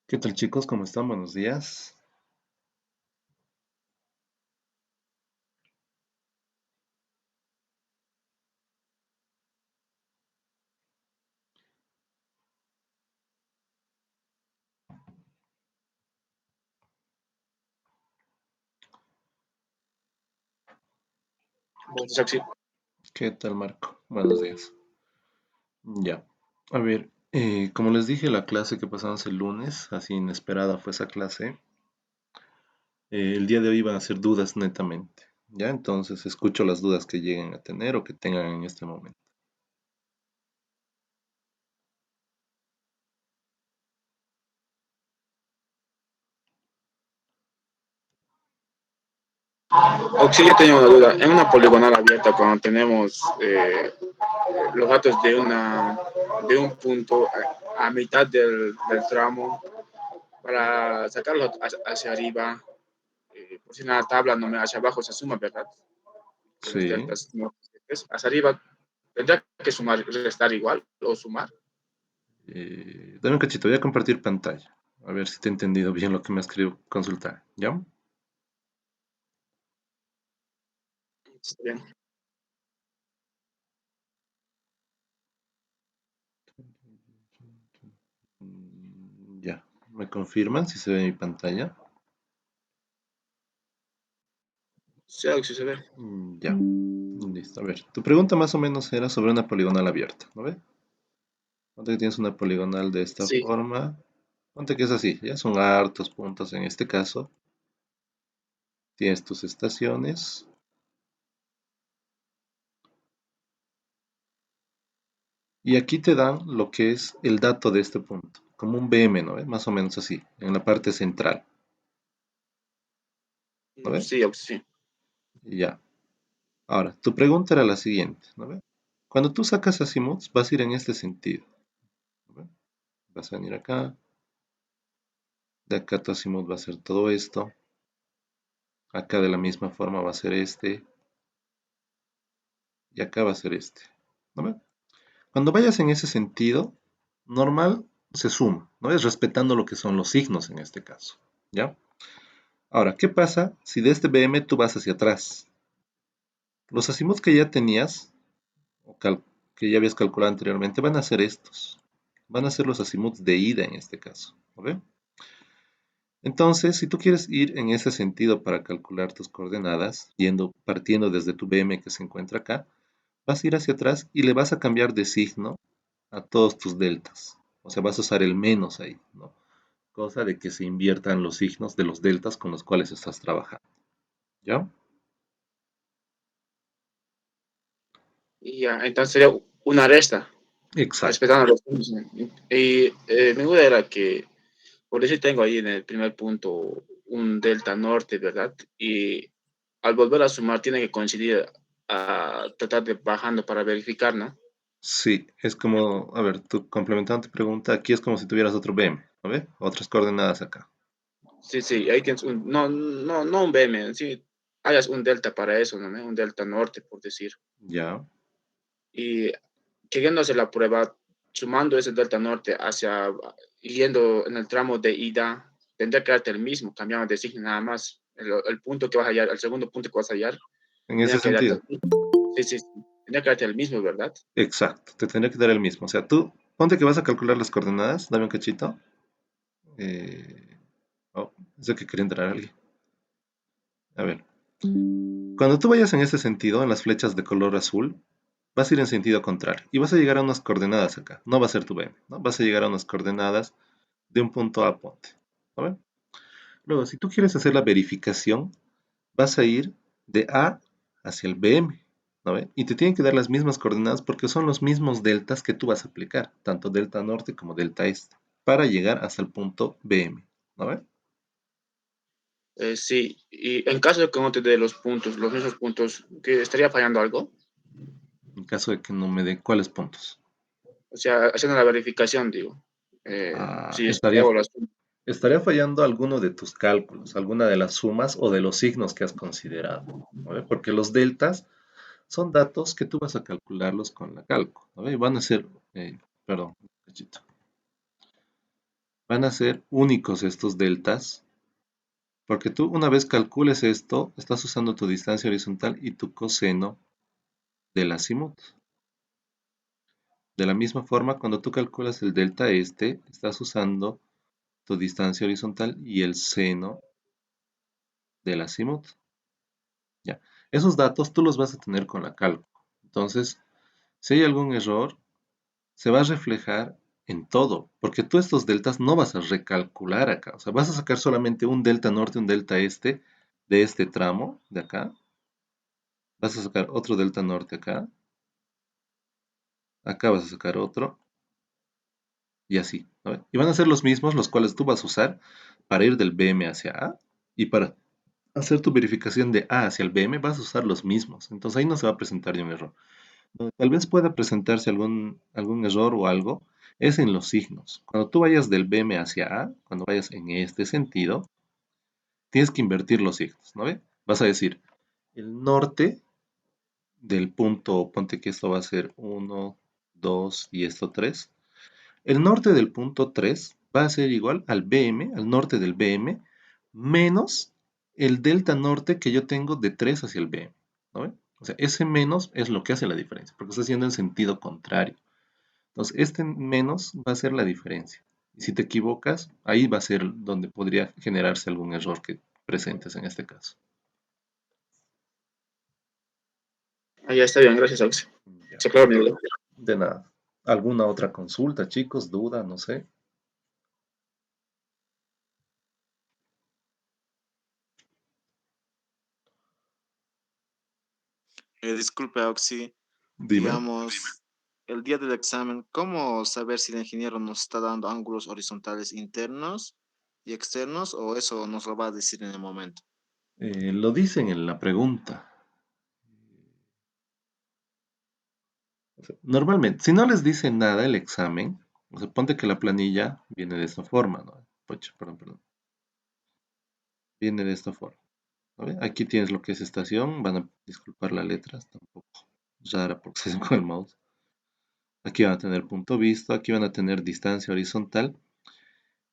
¿Qué tal chicos? ¿Cómo están? Buenos días. Bueno, Saxi, ¿Qué tal Marco? Buenos días. Ya. A ver, como les dije, la clase que pasamos el lunes, así inesperada fue esa clase. El día de hoy van a ser dudas netamente. Ya, entonces escucho las dudas que lleguen a tener o que tengan en este momento. Oxy, yo tenía una duda. En una poligonal abierta, cuando tenemos los datos de un punto a mitad del tramo, para sacarlo hacia arriba, por si en la tabla no me hacia abajo se suma, ¿verdad? Que los Sí. deltas no, hacia arriba tendrá que sumar, restar igual o sumar. Dame un cachito, voy a compartir pantalla. A ver si te he entendido bien lo que me has querido consultar. ¿Ya? Está bien. Ya. ¿Me confirman si se ve mi pantalla? Sí, Oxy, se ve. Ya. Listo. A ver, tu pregunta más o menos era sobre una poligonal abierta, ¿no ve? Ponte que tienes una poligonal de esta Sí. forma. Ponte que es así, ya son hartos puntos en este caso. Tienes tus estaciones. Y aquí te dan lo que es el dato de este punto, como un BM, ¿no ve? Más o menos así, en la parte central, ¿no ve? Sí, Oxy, sí. Y ya. Ahora, tu pregunta era la siguiente, ¿no ve? Cuando tú sacas azimuths, vas a ir en este sentido, ¿no ve? Vas a venir acá, de acá tu azimuth va a ser todo esto, acá de la misma forma va a ser este, y acá va a ser este, ¿no ve? Cuando vayas en ese sentido, normal se suma, ¿no? Es respetando lo que son los signos en este caso, ¿ya? Ahora, ¿qué pasa si de este BM tú vas hacia atrás? Los azimuths que ya tenías, o que ya habías calculado anteriormente, van a ser estos. Van a ser los azimuths de ida en este caso, ¿ok? Entonces, si tú quieres ir en ese sentido para calcular tus coordenadas, partiendo desde tu BM que se encuentra acá, vas a ir hacia atrás y le vas a cambiar de signo a todos tus deltas. O sea, vas a usar el menos ahí, ¿no? Cosa de que se inviertan los signos de los deltas con los cuales estás trabajando. ¿Ya? Y ya, entonces sería una resta, Exacto. respetando los puntos. Y mi duda era que, por decir, tengo ahí en el primer punto un delta norte, ¿verdad? Y al volver a sumar tiene que coincidir a tratar de bajando para verificar, ¿no? Sí, es como, a ver, tú complementando tu pregunta, aquí es como si tuvieras otro BM, ¿no ve? Otras coordenadas acá. Sí, sí, ahí tienes un, no un BM, sí, hayas un delta para eso, ¿no? Un delta norte, por decir. Ya. Y queriendo hacer la prueba, sumando ese delta norte hacia, yendo en el tramo de ida, tendría que darte el mismo, cambiando de signo nada más. El punto que vas a hallar, el segundo punto que vas a hallar, En ese tendría que darte sentido. el mismo. Sí, sí, sí, tendría que darte el mismo, ¿verdad? Exacto, te tendría que dar el mismo. O sea, tú, ponte que vas a calcular las coordenadas, dame un cachito. Eh, oh, es que quería entrar alguien. A ver, cuando tú vayas en ese sentido, en las flechas de color azul, vas a ir en sentido contrario y vas a llegar a unas coordenadas acá. No va a ser tu BM, ¿no? Vas a llegar a unas coordenadas de un punto A, ponte. ¿No ve? Luego, si tú quieres hacer la verificación, vas a ir de A hacia el BM, ¿no ve? Y te tienen que dar las mismas coordenadas porque son los mismos deltas que tú vas a aplicar, tanto delta norte como delta este, para llegar hasta el punto BM, ¿no ve? Sí, y en caso de que no te dé los puntos, los mismos puntos, que estaría fallando algo, En caso de que no me dé cuáles puntos. o sea, haciendo la verificación, digo, Ah, si es que hago las. estaría fallando alguno de tus cálculos, alguna de las sumas o de los signos que has considerado, ¿no ve? Porque los deltas son datos que tú vas a calcularlos con la cálculo, ¿no ve? Y van a ser, perdón, un cachito. van a ser únicos estos deltas, porque tú una vez calcules esto, estás usando tu distancia horizontal y tu coseno del azimut. De la misma forma, cuando tú calculas el delta este, estás usando tu distancia horizontal y el seno del azimut. Ya. Esos datos tú los vas a tener con la cálculo. Entonces, si hay algún error, se va a reflejar en todo, porque tú estos deltas no vas a recalcular acá. O sea, vas a sacar solamente un delta norte, un delta este de este tramo de acá. Vas a sacar otro delta norte acá. Acá vas a sacar otro y así, ¿no? Y van a ser los mismos los cuales tú vas a usar para ir del BM hacia A y para hacer tu verificación de A hacia el BM vas a usar los mismos. Entonces ahí no se va a presentar ni un error. Donde tal vez pueda presentarse algún error o algo es en los signos. Cuando tú vayas del BM hacia A, cuando vayas en este sentido, tienes que invertir los signos, ¿no ve? Vas a decir, el norte del punto, ponte que esto va a ser uno, 2 y esto 3. El norte del punto 3 va a ser igual al BM, al norte del BM, menos el delta norte que yo tengo de 3 hacia el BM, ¿no ve? O sea, ese menos es lo que hace la diferencia, porque está haciendo en sentido contrario. Entonces, este menos va a ser la diferencia. Y si te equivocas, ahí va a ser donde podría generarse algún error que presentes en este caso. Ah, ya está bien, gracias, Auxi. Ya. Se aclaró mi duda. De nada. ¿Alguna otra consulta, chicos? ¿Duda? No sé. Disculpe, Oxy, Dime. digamos, el día del examen, ¿cómo saber si el ingeniero nos está dando ángulos horizontales internos y externos o eso nos lo va a decir en el momento? Lo dicen en la pregunta. O sea, normalmente, si no les dice nada el examen, o sea, ponte que la planilla viene de esta forma, ¿no? Pucha, perdón. Viene de esta forma. ¿No ve? Aquí tienes lo que es estación. Van a disculpar las letras, tampoco rara porque se con el mouse. Aquí van a tener punto visto, aquí van a tener distancia horizontal.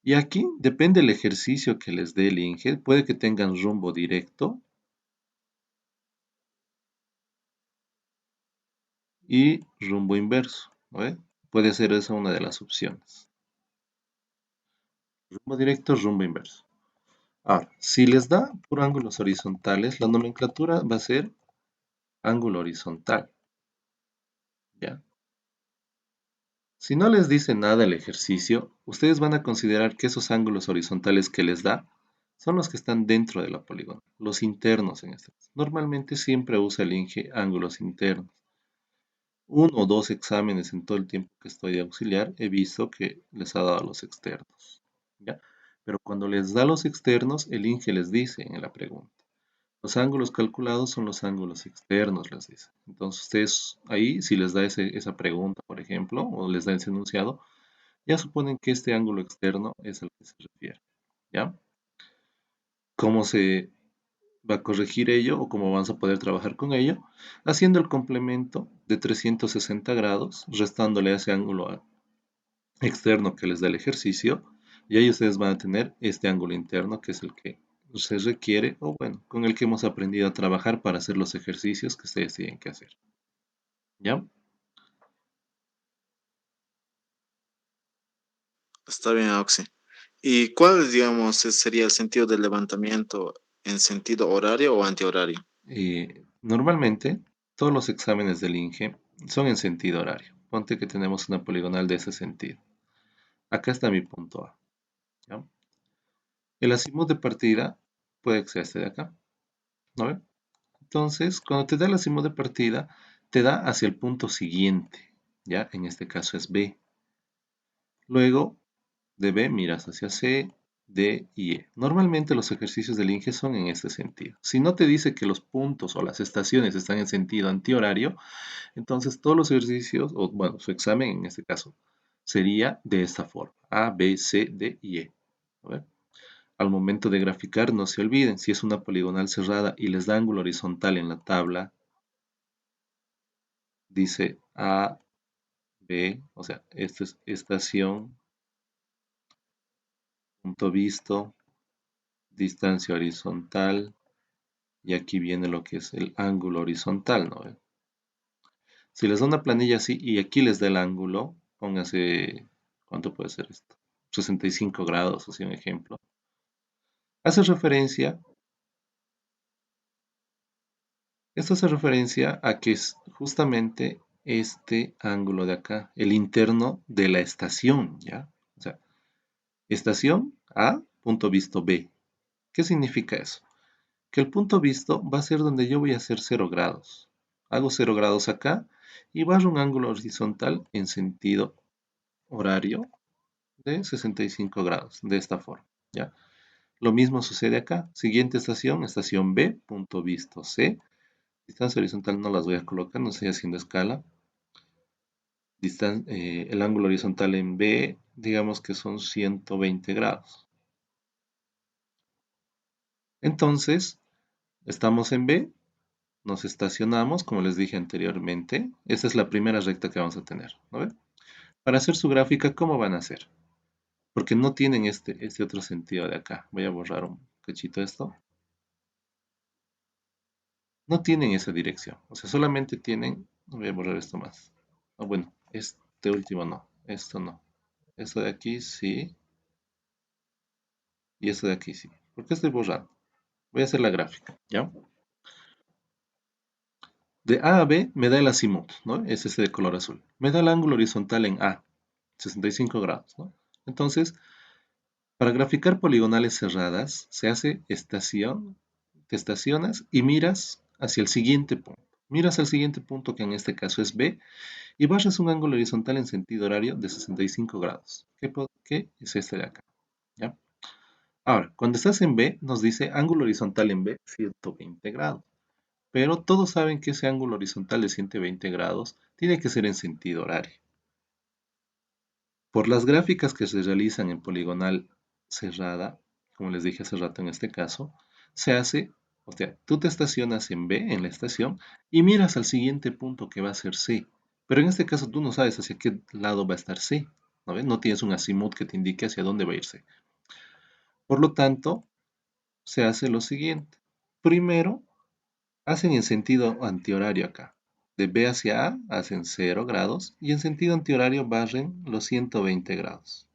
Y aquí depende el ejercicio que les dé el INGE. Puede que tengan rumbo directo y rumbo inverso. ¿No ve? Puede ser esa una de las opciones. Rumbo directo, rumbo inverso. Ahora, si les da por ángulos horizontales, la nomenclatura va a ser ángulo horizontal. ¿Ya? Si no les dice nada el ejercicio, ustedes van a considerar que esos ángulos horizontales que les da son los que están dentro de la polígono, los internos en este caso. Normalmente siempre usa el INGE ángulos internos. Uno o dos exámenes en todo el tiempo que estoy de auxiliar he visto que les ha dado los externos. ¿Ya? Pero cuando les da los externos, el INGE les dice en la pregunta. Los ángulos calculados son los ángulos externos, les dice. Entonces, ustedes ahí, si les da esa pregunta, por ejemplo, o les da ese enunciado, ya suponen que este ángulo externo es al que se refiere. ¿Ya? ¿Cómo se va a corregir ello o cómo vamos a poder trabajar con ello? Haciendo el complemento de 360 grados, restándole a ese ángulo externo que les da el ejercicio, y ahí ustedes van a tener este ángulo interno que es el que se requiere, o bueno, con el que hemos aprendido a trabajar para hacer los ejercicios que ustedes tienen que hacer. ¿Ya? Está bien, Oxy. ¿Y cuál, digamos, sería el sentido del levantamiento en sentido horario o antihorario? Normalmente, todos los exámenes del INGE son en sentido horario. Ponte que tenemos una poligonal de ese sentido. Acá está mi punto A. ¿Ya? El azimut de partida puede que sea este de acá. ¿No ve? Entonces, cuando te da el azimut de partida, te da hacia el punto siguiente. ¿Ya? En este caso es B. Luego, de B miras hacia C, D y E. Normalmente los ejercicios del INGE son en este sentido. Si no te dice que los puntos o las estaciones están en sentido antihorario, entonces todos los ejercicios, o bueno, su examen en este caso, sería de esta forma. A, B, C, D y E. ¿A ver? Al momento de graficar, no se olviden, si es una poligonal cerrada y les da ángulo horizontal en la tabla, dice A, B, o sea, esta es estación punto visto, distancia horizontal, y aquí viene lo que es el ángulo horizontal, ¿no? Si les da una planilla así y aquí les da el ángulo, póngase, ¿cuánto puede ser esto? 65 grados, así un ejemplo. Hace referencia, esto hace referencia a que es justamente este ángulo de acá, el interno de la estación, ¿ya? O sea, estación A, punto visto B. ¿Qué significa eso? Que el punto visto va a ser donde yo voy a hacer 0 grados. Hago 0 grados acá y barro un ángulo horizontal en sentido horario de 65 grados, de esta forma, ¿ya? Lo mismo sucede acá. Siguiente estación, estación B, punto visto C. Distancia horizontal no las voy a colocar, no estoy haciendo escala. El ángulo horizontal en B, digamos que son 120 grados. Entonces, estamos en B, nos estacionamos, como les dije anteriormente. Esta es la primera recta que vamos a tener, ¿no ven? Para hacer su gráfica, ¿cómo van a hacer? Porque no tienen este otro sentido de acá. Voy a borrar un cachito esto. No tienen esa dirección. O sea, solamente tienen... Voy a borrar esto más. Ah, bueno, este último no. Esto no. Esto de aquí sí. Y esto de aquí sí. ¿Por qué estoy borrando? Voy a hacer la gráfica, ¿ya? De A a B me da el azimut, ¿no? Es este de color azul. Me da el ángulo horizontal en A, 65 grados, ¿no? Entonces, para graficar poligonales cerradas, se hace estación, te estacionas y miras hacia el siguiente punto. Miras al siguiente punto, que en este caso es B, y barras un ángulo horizontal en sentido horario de 65 grados. ¿Qué es este de acá? ¿Ya? Ahora, cuando estás en B, nos dice ángulo horizontal en B, 120 grados. Pero todos saben que ese ángulo horizontal de 120 grados tiene que ser en sentido horario. Por las gráficas que se realizan en poligonal cerrada, como les dije hace rato en este caso, se hace, o sea, tú te estacionas en B, en la estación, y miras al siguiente punto que va a ser C. Pero en este caso tú no sabes hacia qué lado va a estar C, ¿no ves? No tienes un azimut que te indique hacia dónde va a irse. Por lo tanto, se hace lo siguiente. Primero, hacen en sentido antihorario acá. De B hacia A hacen 0 grados y en sentido antihorario barren los 120 grados.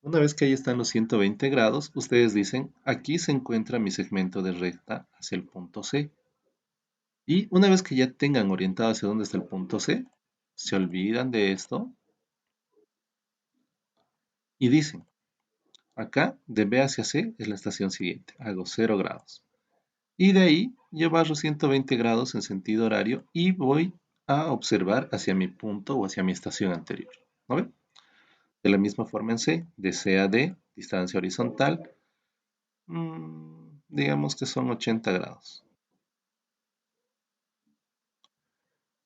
Una vez que ahí están los 120 grados, ustedes dicen, aquí se encuentra mi segmento de recta hacia el punto C. Y una vez que ya tengan orientado hacia dónde está el punto C, se olvidan de esto y dicen, acá de B hacia C es la estación siguiente. Hago 0 grados. Y de ahí yo barro 120 grados en sentido horario y voy a observar hacia mi punto o hacia mi estación anterior. ¿No ven? De la misma forma en C, de C a D, distancia horizontal, digamos que son 80 grados.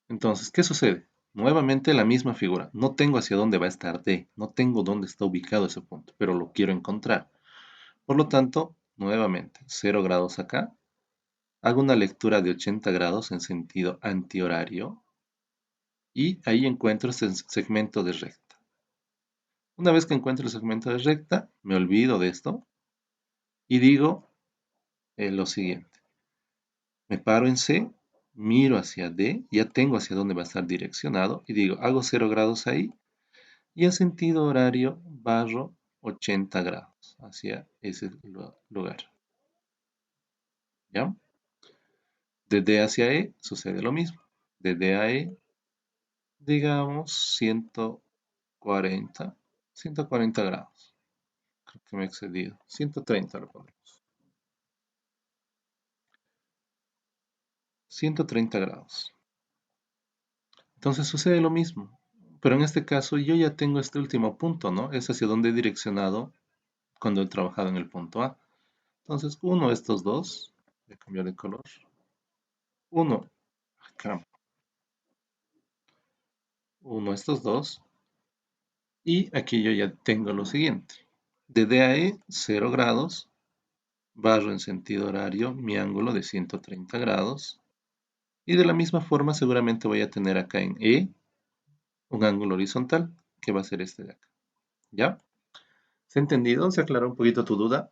Entonces, ¿qué sucede? Nuevamente la misma figura. No tengo hacia dónde va a estar D, no tengo dónde está ubicado ese punto, pero lo quiero encontrar. Por lo tanto, nuevamente, 0 grados acá. Hago una lectura de 80 grados en sentido antihorario y ahí encuentro este segmento de recta. Una vez que encuentro el segmento de recta, me olvido de esto y digo lo siguiente. Me paro en C, miro hacia D, ya tengo hacia dónde va a estar direccionado y digo, hago 0 grados ahí y en sentido horario barro 80 grados hacia ese lugar. ¿Ya? De D hacia E sucede lo mismo. De D a E, digamos 140 grados. Creo que me he excedido. 130 lo ponemos. 130 grados. Entonces sucede lo mismo. Pero en este caso yo ya tengo este último punto, ¿no? Es hacia donde he direccionado cuando he trabajado en el punto A. Entonces, uno de estos dos, voy a cambiar de color. Uno, caramba, uno de estos dos. Y aquí yo ya tengo lo siguiente. De D a E, 0 grados. Barro en sentido horario mi ángulo de 130 grados. Y de la misma forma seguramente voy a tener acá en E un ángulo horizontal, que va a ser este de acá. ¿Ya? ¿Se ha entendido? ¿Se aclaró un poquito tu duda?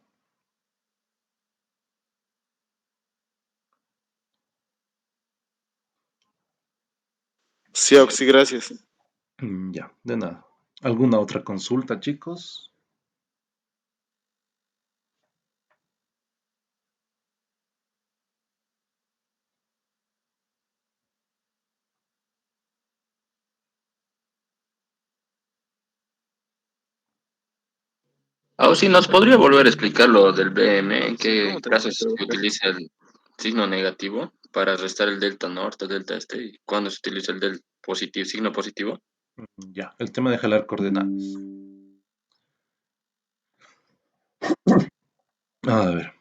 Sí, Oxy, gracias. Ya, de nada. ¿Alguna otra consulta, chicos? O si nos podría volver a explicar lo del BM, en Sí, ¿cómo qué te casos explico? se utiliza el signo negativo para restar el delta norte, delta este, y cuándo se utiliza el del positivo, signo positivo. Ya, el tema de jalar coordenadas. A ver,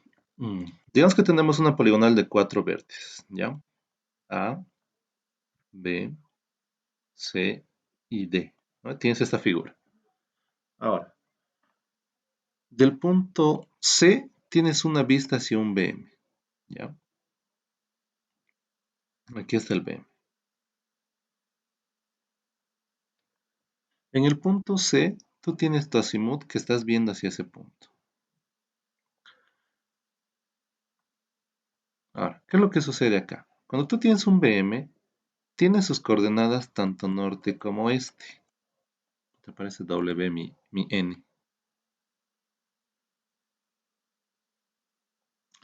digamos que tenemos una poligonal de cuatro vértices, ¿ya? A, B, C y D, ¿no? Tienes esta figura. Ahora, del punto C tienes una vista hacia un BM, ¿ya? Aquí está el BM. En el punto C, tú tienes tu azimut que estás viendo hacia ese punto. Ahora, ¿qué es lo que sucede acá? Cuando tú tienes un BM, tiene sus coordenadas tanto norte como este. ¿Te parece W mi N?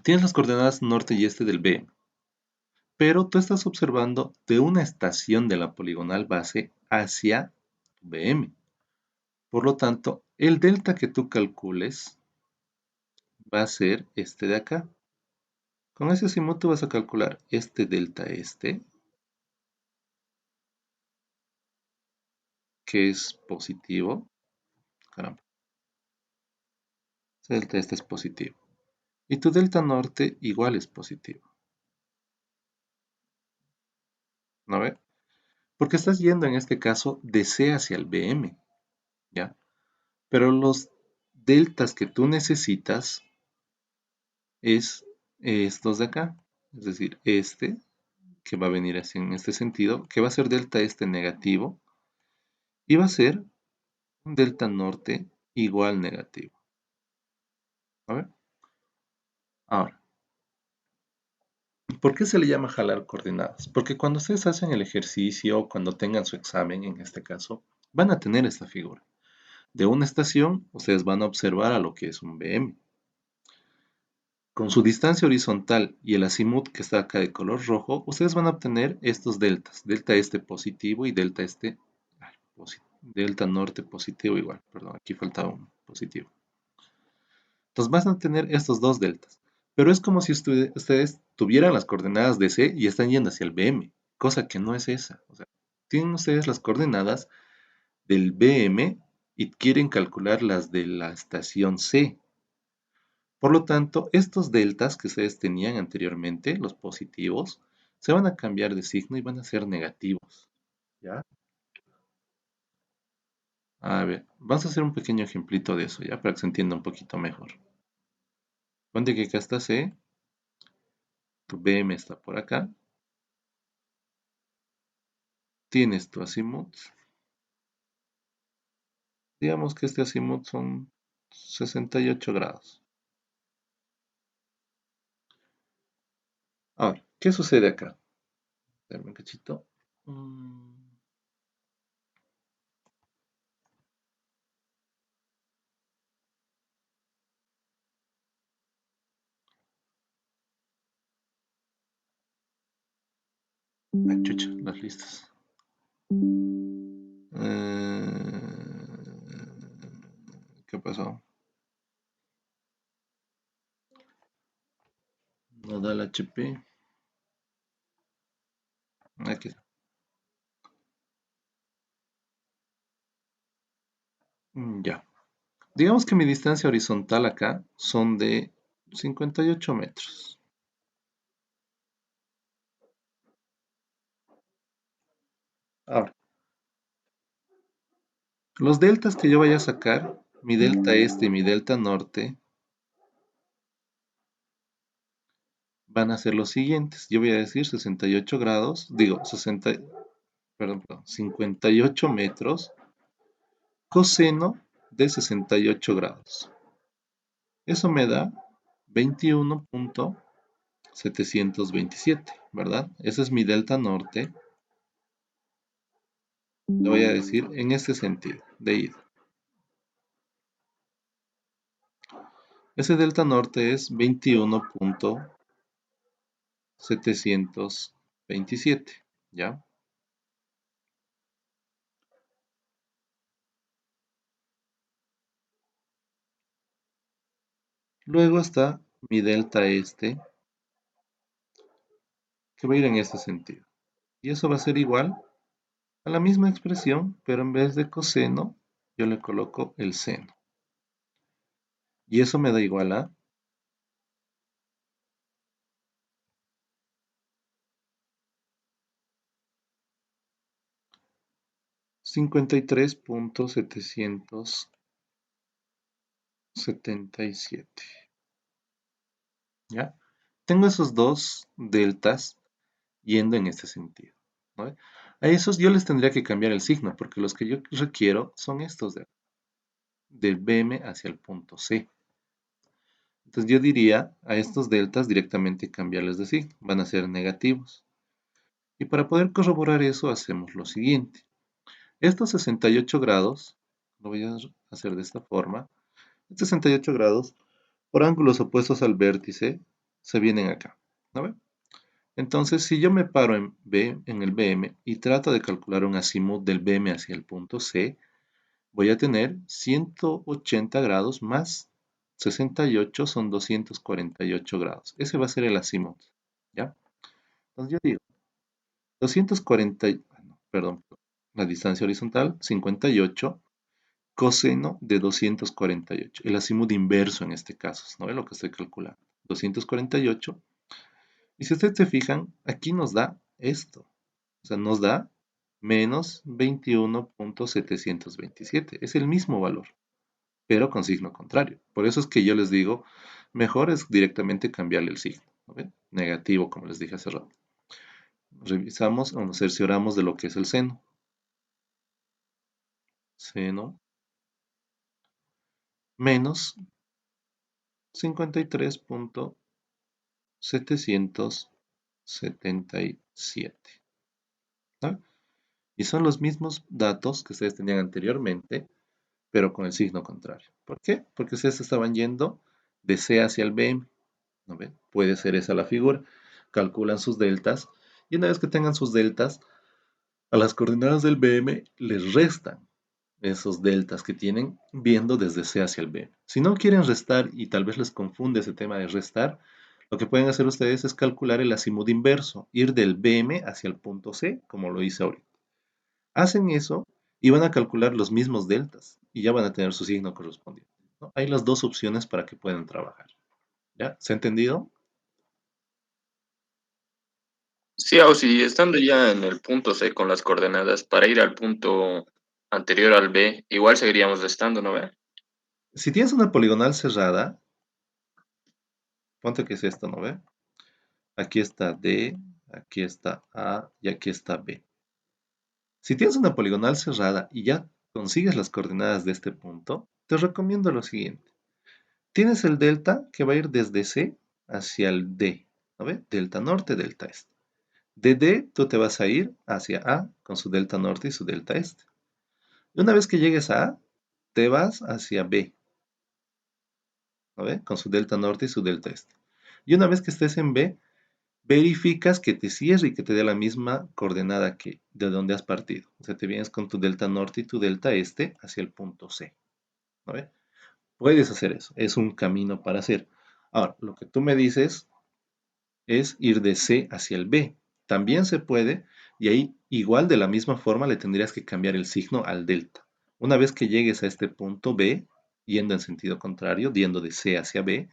Tienes las coordenadas norte y este del BM, pero tú estás observando de una estación de la poligonal base hacia tu BM. Por lo tanto, el delta que tú calcules va a ser este de acá. Con ese azimut tú vas a calcular este delta este, que es positivo. Caramba, ese delta este es positivo. Y tu delta norte igual es positivo. ¿No ve? Porque estás yendo en este caso de C hacia el BM, ¿ya? Pero los deltas que tú necesitas es estos de acá. Es decir, este, que va a venir así en este sentido, que va a ser delta este negativo, y va a ser un delta norte igual negativo. A ver. Ahora, ¿por qué se le llama jalar coordenadas? Porque cuando ustedes hacen el ejercicio o cuando tengan su examen, en este caso, van a tener esta figura. De una estación, ustedes van a observar a lo que es un BM. Con su distancia horizontal y el azimut que está acá de color rojo, ustedes van a obtener estos deltas. Delta este positivo y delta este, delta norte positivo igual. Perdón, aquí faltaba un positivo. Entonces van a tener estos dos deltas. Pero es como si ustedes tuvieran las coordenadas de C y están yendo hacia el BM, cosa que no es esa. O sea, tienen ustedes las coordenadas del BM y quieren calcular las de la estación C. Por lo tanto, estos deltas que ustedes tenían anteriormente, los positivos, se van a cambiar de signo y van a ser negativos. ¿Ya? A ver, vamos a hacer un pequeño ejemplito de eso, ¿ya? Para que se entienda un poquito mejor. Ponte que acá está C, tu BM está por acá, tienes tu azimut. Digamos que este azimut son 68 grados. Ahora, ¿qué sucede acá? Dame un cachito. Ay, chucha, las listas. ¿Qué pasó? No da el HP. Aquí está. Ya. Digamos que mi distancia horizontal acá son de 58 metros. Ahora, los deltas que yo vaya a sacar, mi delta este y mi delta norte, van a ser los siguientes. Yo voy a decir 68 grados, digo, 58 metros, coseno de 68 grados. Eso me da 21.727, ¿verdad? Ese es mi delta norte. Le voy a decir en este sentido, de ida. Ese delta norte es 21.727, ¿ya? Luego está mi delta este, que va a ir en este sentido. Y eso va a ser igual a la misma expresión, pero en vez de coseno, yo le coloco el seno. Y eso me da igual a 53.777. ¿Ya? Tengo esos dos deltas yendo en este sentido, ¿no? A esos yo les tendría que cambiar el signo, porque los que yo requiero son estos del BM hacia el punto C. Entonces yo diría a estos deltas directamente cambiarles de signo, van a ser negativos. Y para poder corroborar eso hacemos lo siguiente. Estos 68 grados, lo voy a hacer de esta forma, estos 68 grados por ángulos opuestos al vértice se vienen acá, ¿no ve? Entonces, si yo me paro en el BM y trato de calcular un azimut del BM hacia el punto C, voy a tener 180 grados más 68 son 248 grados. Ese va a ser el azimut, ¿ya? Entonces yo digo, 240, perdón, la distancia horizontal, 58, coseno de 248, el azimut inverso en este caso, ¿no ve lo que estoy calculando? 248. Y si ustedes se fijan, aquí nos da esto. O sea, nos da menos 21.727. Es el mismo valor, pero con signo contrario. Por eso es que yo les digo, mejor es directamente cambiarle el signo, ¿no ven? Negativo, como les dije hace rato. Revisamos o nos cercioramos de lo que es el seno. Seno menos 53.777. ¿No? Y son los mismos datos que ustedes tenían anteriormente, pero con el signo contrario. ¿Por qué? Porque ustedes estaban yendo de C hacia el BM. ¿No ven? Puede ser esa la figura. Calculan sus deltas y una vez que tengan sus deltas, a las coordenadas del BM les restan esos deltas que tienen viendo desde C hacia el BM. Si no quieren restar y tal vez les confunde ese tema de restar, lo que pueden hacer ustedes es calcular el azimut inverso, ir del BM hacia el punto C, como lo hice ahorita. Hacen eso y van a calcular los mismos deltas y ya van a tener su signo correspondiente, ¿no? Hay las dos opciones para que puedan trabajar. ¿Ya? ¿Se ha entendido? Sí, o si estando ya en el punto C con las coordenadas, para ir al punto anterior al B, igual seguiríamos restando, ¿no ve? Si tienes una poligonal cerrada, ponte que es esto, ¿no ve? Aquí está D, aquí está A y aquí está B. Si tienes una poligonal cerrada y ya consigues las coordenadas de este punto, te recomiendo lo siguiente. Tienes el delta que va a ir desde C hacia el D, ¿no ve? Delta norte, delta este. De D tú te vas a ir hacia A con su delta norte y su delta este. Y una vez que llegues a A, te vas hacia B, ¿no ve? Con su delta norte y su delta este. Y una vez que estés en B, verificas que te cierre y que te dé la misma coordenada que de donde has partido. O sea, te vienes con tu delta norte y tu delta este hacia el punto C, ¿no ve? Puedes hacer eso, es un camino para hacer. Ahora, lo que tú me dices es ir de C hacia el B. También se puede, y ahí igual de la misma forma le tendrías que cambiar el signo al delta. Una vez que llegues a este punto B, yendo en sentido contrario, yendo de C hacia B,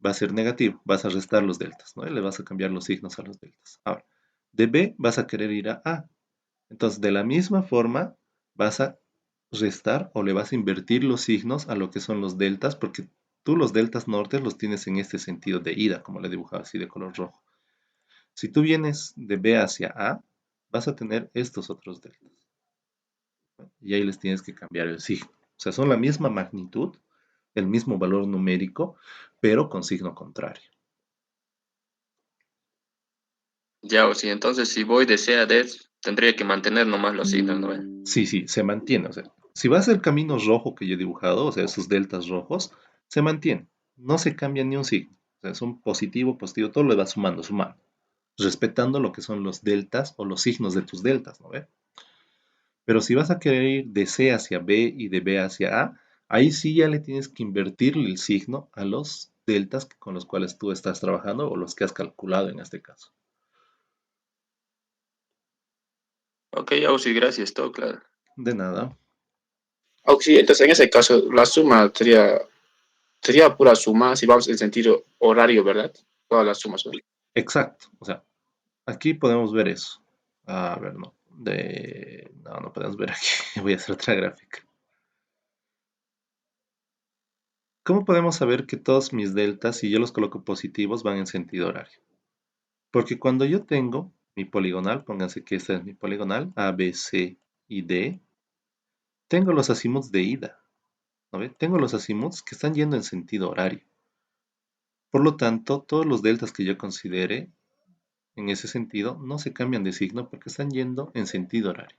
va a ser negativo, vas a restar los deltas, ¿no? Y le vas a cambiar los signos a los deltas. Ahora, de B vas a querer ir a A. Entonces, de la misma forma, vas a restar o le vas a invertir los signos a lo que son los deltas, porque tú los deltas norte los tienes en este sentido de ida, como le he dibujado así de color rojo. Si tú vienes de B hacia A, vas a tener estos otros deltas. y ahí les tienes que cambiar el signo. O sea, son la misma magnitud, el mismo valor numérico, pero con signo contrario. Ya, o sí, entonces si voy de C a D, tendría que mantener nomás los signos, ¿no? Sí, sí, se mantiene. O sea, si vas el camino rojo que yo he dibujado, o sea, esos deltas rojos, se mantiene. No se cambia ni un signo. O sea, son positivo, positivo, todo lo vas sumando, sumando. Respetando lo que son los deltas o los signos de tus deltas, ¿no ve? Pero si vas a querer ir de C hacia B y de B hacia A, ahí sí ya le tienes que invertirle el signo a los deltas con los cuales tú estás trabajando o los que has calculado en este caso. Ok, Ausi, gracias, todo claro. De nada. Auxi, entonces en ese caso, la suma sería pura suma si vamos en sentido horario, ¿verdad? Todas las sumas, ¿verdad? Exacto. O sea, aquí podemos ver eso. A ver, no. No, no podemos ver aquí. Voy a hacer otra gráfica. ¿Cómo podemos saber que todos mis deltas, si yo los coloco positivos, van en sentido horario? Porque cuando yo tengo mi poligonal, pónganse que esta es mi poligonal, A, B, C y D, tengo los azimuts de ida, ¿no ve? Tengo los azimuts que están yendo en sentido horario. Por lo tanto, todos los deltas que yo considere en ese sentido no se cambian de signo porque están yendo en sentido horario.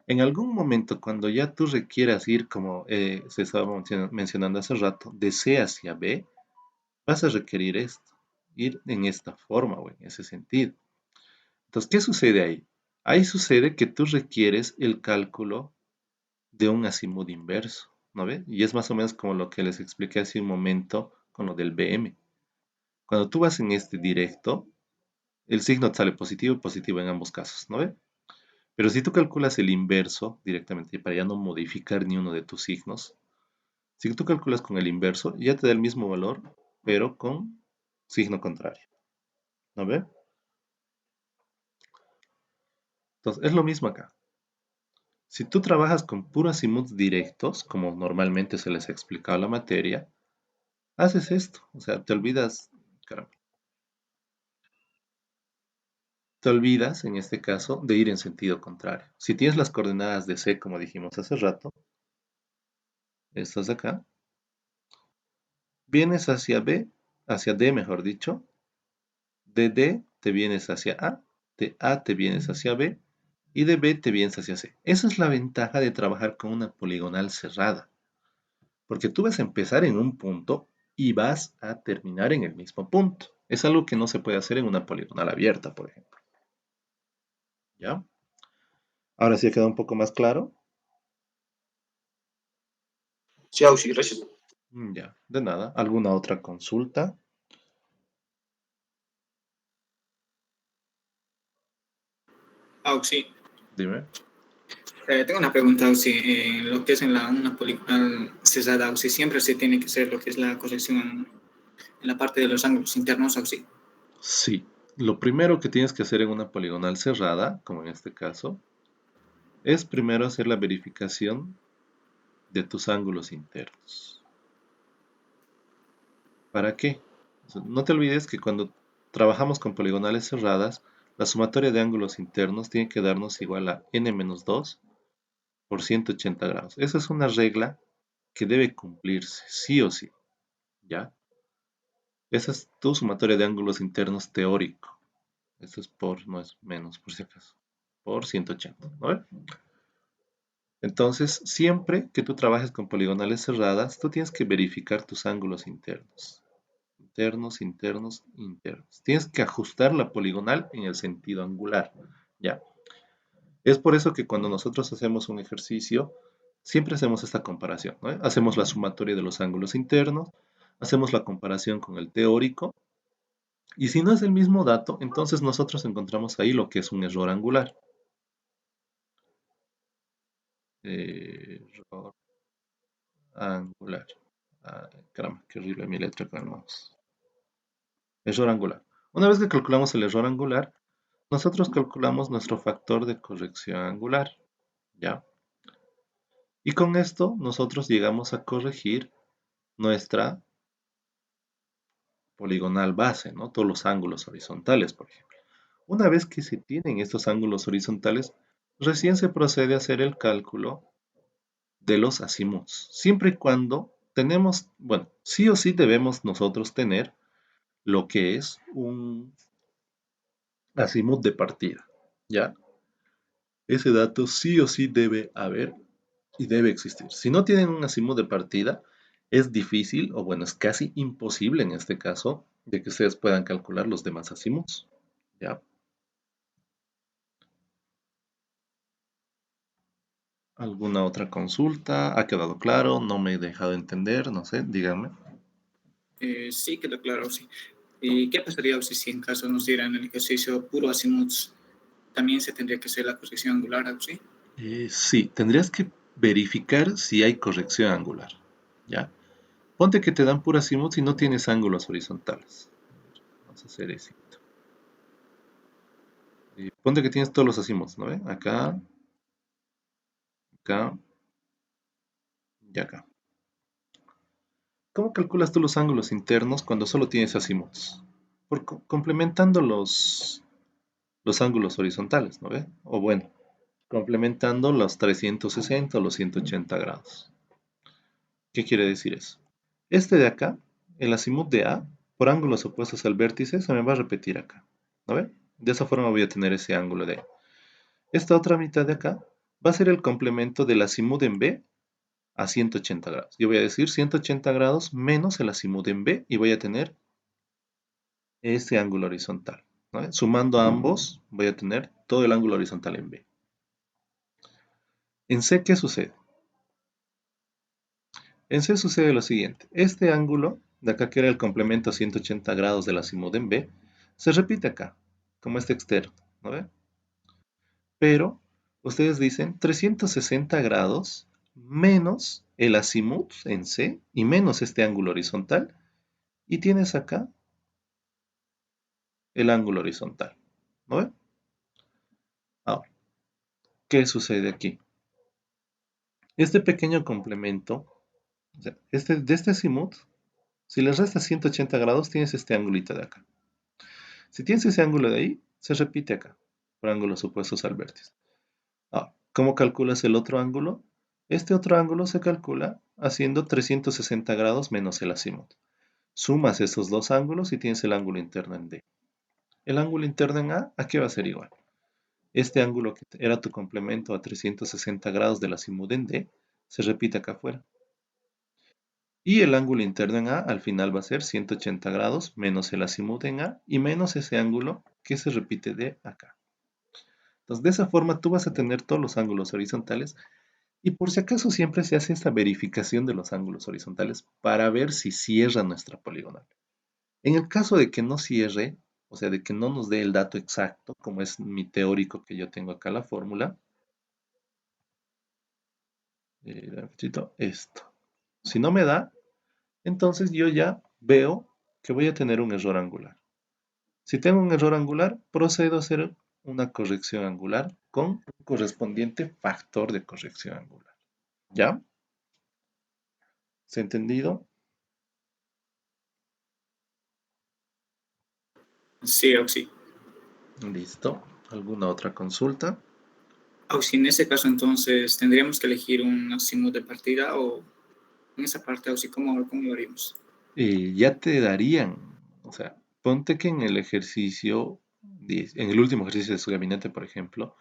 En algún momento, cuando ya tú requieras ir, como se estaba mencionando hace rato, de C hacia B, vas a requerir esto, ir en esta forma o en ese sentido. Entonces, ¿qué sucede ahí? Ahí sucede que tú requieres el cálculo de un azimut inverso, ¿no ve? Y es más o menos como lo que les expliqué hace un momento con lo del BM. Cuando tú vas en este directo, el signo te sale positivo y positivo en ambos casos, ¿no ve? Pero si tú calculas el inverso directamente, para ya no modificar ni uno de tus signos, si tú calculas con el inverso, ya te da el mismo valor, pero con signo contrario, ¿no ve? Entonces, es lo mismo acá. Si tú trabajas con puros azimuts directos, como normalmente se les ha explicado la materia, haces esto. O sea, caramba, te olvidas en este caso de ir en sentido contrario. Si tienes las coordenadas de C, como dijimos hace rato, estas de acá, vienes hacia B, hacia D, mejor dicho, de D te vienes hacia A, de A te vienes hacia B y de B te vienes hacia C. Esa es la ventaja de trabajar con una poligonal cerrada. Porque tú vas a empezar en un punto y vas a terminar en el mismo punto. Es algo que no se puede hacer en una poligonal abierta, por ejemplo. ¿Ya? Ahora sí ha quedado un poco más claro. Sí, Auxi, gracias. Ya, de nada. ¿Alguna otra consulta? Auxi, Dime. tengo una pregunta, Auxi. Lo que es en una poligonal cerrada, Auxi, siempre se tiene que hacer lo que es la corrección en la parte de los ángulos internos, Auxi. Sí. Lo primero que tienes que hacer en una poligonal cerrada, como en este caso, es primero hacer la verificación de tus ángulos internos. ¿Para qué? O sea, no te olvides que cuando trabajamos con poligonales cerradas, la sumatoria de ángulos internos tiene que darnos igual a n-2 por 180 grados. Esa es una regla que debe cumplirse, sí o sí, ¿ya? Esa es tu sumatoria de ángulos internos teórico. Esto es por, no es menos, por si acaso, por 180, ¿no? Entonces, siempre que tú trabajes con poligonales cerradas, tú tienes que verificar tus ángulos internos. Internos, internos, internos. Tienes que ajustar la poligonal en el sentido angular, ¿ya? Es por eso que cuando nosotros hacemos un ejercicio, siempre hacemos esta comparación, ¿no? Hacemos la sumatoria de los ángulos internos, hacemos la comparación con el teórico, y si no es el mismo dato, entonces nosotros encontramos ahí lo que es un error angular. Error angular. Ah, caramba, qué horrible mi letra con el mouse. Error angular. Una vez que calculamos el error angular, nosotros calculamos nuestro factor de corrección angular, ¿ya? Y con esto nosotros llegamos a corregir nuestra poligonal base, ¿no? Todos los ángulos horizontales, por ejemplo. Una vez que se tienen estos ángulos horizontales, recién se procede a hacer el cálculo de los azimuts, siempre y cuando tenemos, bueno, sí o sí debemos nosotros tener lo que es un azimut de partida, ¿ya? Ese dato sí o sí debe haber y debe existir. Si no tienen un azimut de partida, es difícil, o bueno, es casi imposible en este caso, de que ustedes puedan calcular los demás azimuts, ¿ya? ¿Alguna otra consulta? ¿Ha quedado claro? ¿No me he dejado entender? No sé, díganme. Sí, quedó claro, sí. ¿Y qué pasaría si en caso nos dieran el ejercicio puro azimuts? También se tendría que hacer la corrección angular, ¿sí? Sí, tendrías que verificar si hay corrección angular, ¿ya? Ponte que te dan pura azimut y no tienes ángulos horizontales. Vamos a hacer eso. Ponte que tienes todos los azimuts, ¿no ve? Acá, acá y acá. ¿Cómo calculas tú los ángulos internos cuando solo tienes azimuts? Complementando los ángulos horizontales, ¿no ve? O bueno, complementando los 360 o los 180 grados. ¿Qué quiere decir eso? Este de acá, el azimut de A, por ángulos opuestos al vértice, se me va a repetir acá, ¿no ve? De esa forma voy a tener ese ángulo de ahí. Esta otra mitad de acá va a ser el complemento del azimut en B a 180 grados. Yo voy a decir 180 grados menos el azimut en B y voy a tener este ángulo horizontal, ¿no? Sumando a ambos, voy a tener todo el ángulo horizontal en B. En C, ¿qué sucede? En C sucede lo siguiente. Este ángulo de acá, que era el complemento a 180 grados del azimut en B, se repite acá, como este externo, ¿no ve? Pero ustedes dicen 360 grados menos el azimut en C y menos este ángulo horizontal, y tienes acá el ángulo horizontal, ¿no ve? Ahora, ¿qué sucede aquí? Este pequeño complemento, o sea, de este azimut, si le restas 180 grados, tienes este angulito de acá. Si tienes ese ángulo de ahí, se repite acá, por ángulos opuestos al vértice. Ahora, ¿cómo calculas el otro ángulo? Este otro ángulo se calcula haciendo 360 grados menos el azimut. Sumas esos dos ángulos y tienes el ángulo interno en D. El ángulo interno en ¿a qué va a ser igual? Este ángulo que era tu complemento a 360 grados del azimut en D, se repite acá afuera. Y el ángulo interno en A al final va a ser 180 grados menos el azimut en A y menos ese ángulo que se repite de acá. Entonces, de esa forma tú vas a tener todos los ángulos horizontales y por si acaso siempre se hace esta verificación de los ángulos horizontales para ver si cierra nuestra poligonal. En el caso de que no cierre, o sea, de que no nos dé el dato exacto, como es mi teórico que yo tengo acá la fórmula, necesito esto. Si no me da, entonces yo ya veo que voy a tener un error angular. Si tengo un error angular, procedo a hacer una corrección angular con un correspondiente factor de corrección angular. ¿Ya? ¿Se ha entendido? Sí, Auxi. Listo. ¿Alguna otra consulta? Auxi, en ese caso entonces tendríamos que elegir un azimut de partida o en esa parte, Auxi, ¿cómo lo haríamos? Ya te darían, o sea, ponte que en el ejercicio, en el último ejercicio de su gabinete, por ejemplo,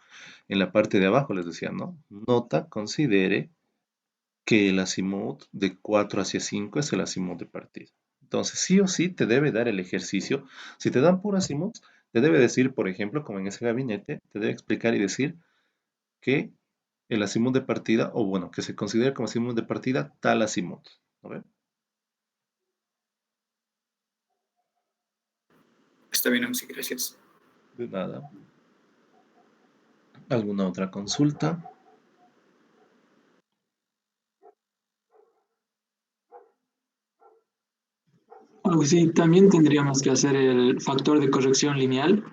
en la parte de abajo les decía, ¿no? Nota, considere que el azimut de 4 hacia 5 es el azimut de partida. Entonces, sí o sí te debe dar el ejercicio. Si te dan puro azimut, te debe decir, por ejemplo, como en ese gabinete, te debe explicar y decir que el azimut de partida, o bueno, que se considera como azimut de partida tal azimut. ¿No ve? Está bien, Auxi, gracias. De nada. ¿Alguna otra consulta? Algo sí, también tendríamos que hacer el factor de corrección lineal.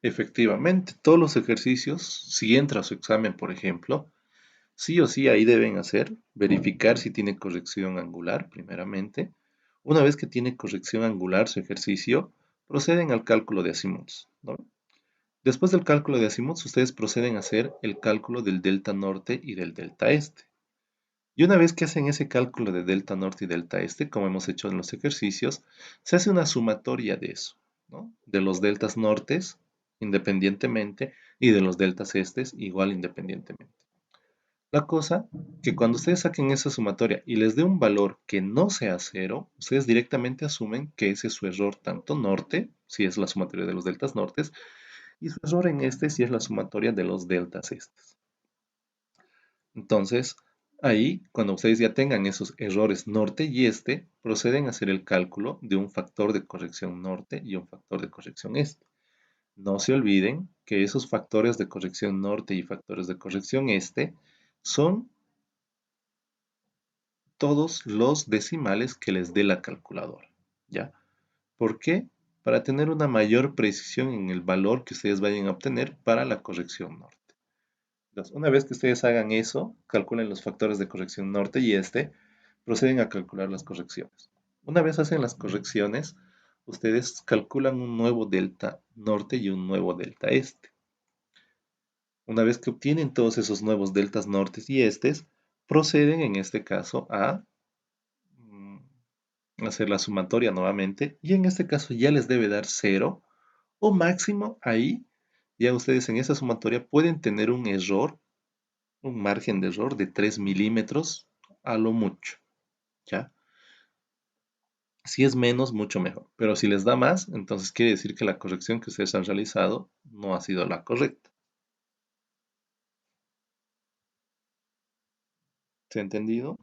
Efectivamente, todos los ejercicios, si entra a su examen, por ejemplo, sí o sí ahí deben hacer, verificar si tiene corrección angular, primeramente. Una vez que tiene corrección angular su ejercicio, proceden al cálculo de azimuts, ¿no? Después del cálculo de azimuts, ustedes proceden a hacer el cálculo del delta norte y del delta este. Y una vez que hacen ese cálculo de delta norte y delta este, como hemos hecho en los ejercicios, se hace una sumatoria de eso, ¿no? De los deltas nortes independientemente y de los deltas estes igual independientemente. La cosa que cuando ustedes saquen esa sumatoria y les dé un valor que no sea cero, ustedes directamente asumen que ese es su error tanto norte, si es la sumatoria de los deltas nortes, y su error en este si es la sumatoria de los deltas estes. Entonces, ahí, cuando ustedes ya tengan esos errores norte y este, proceden a hacer el cálculo de un factor de corrección norte y un factor de corrección este. No se olviden que esos factores de corrección norte y factores de corrección este son todos los decimales que les dé la calculadora, ¿ya? ¿Por qué? Para tener una mayor precisión en el valor que ustedes vayan a obtener para la corrección norte. Entonces, una vez que ustedes hagan eso, calculen los factores de corrección norte y este, proceden a calcular las correcciones. Una vez hacen las correcciones, ustedes calculan un nuevo delta norte y un nuevo delta este. Una vez que obtienen todos esos nuevos deltas nortes y estes, proceden en este caso a hacer la sumatoria nuevamente y en este caso ya les debe dar 0 o máximo ahí ya ustedes en esa sumatoria pueden tener un error, un margen de error de 3 milímetros a lo mucho, ¿ya? Si es menos, mucho mejor, pero si les da más, entonces quiere decir que la corrección que ustedes han realizado no ha sido la correcta. ¿Se ha entendido?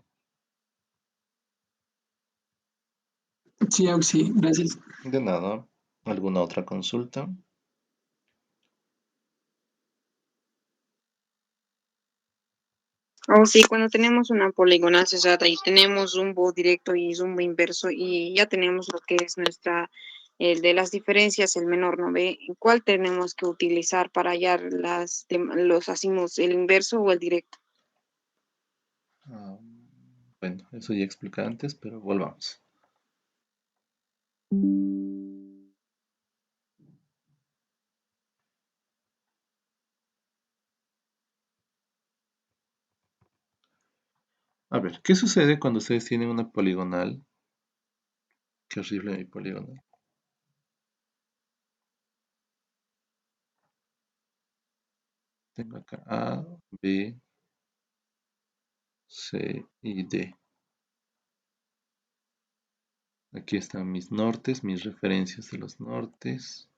Sí, Auxi, gracias. De nada. ¿Alguna otra consulta? O sí, cuando tenemos una poligonal cerrada y tenemos rumbo directo y rumbo inverso y ya tenemos lo que es el de las diferencias, el menor, ¿no ve? ¿Cuál tenemos que utilizar para hallar los hacemos el inverso o el directo? Ah, bueno, eso ya expliqué antes, pero volvamos. A ver, ¿qué sucede cuando ustedes tienen una poligonal? Qué horrible mi poligonal. Tengo acá A, B, C y D. Aquí están mis nortes, mis referencias de los nortes.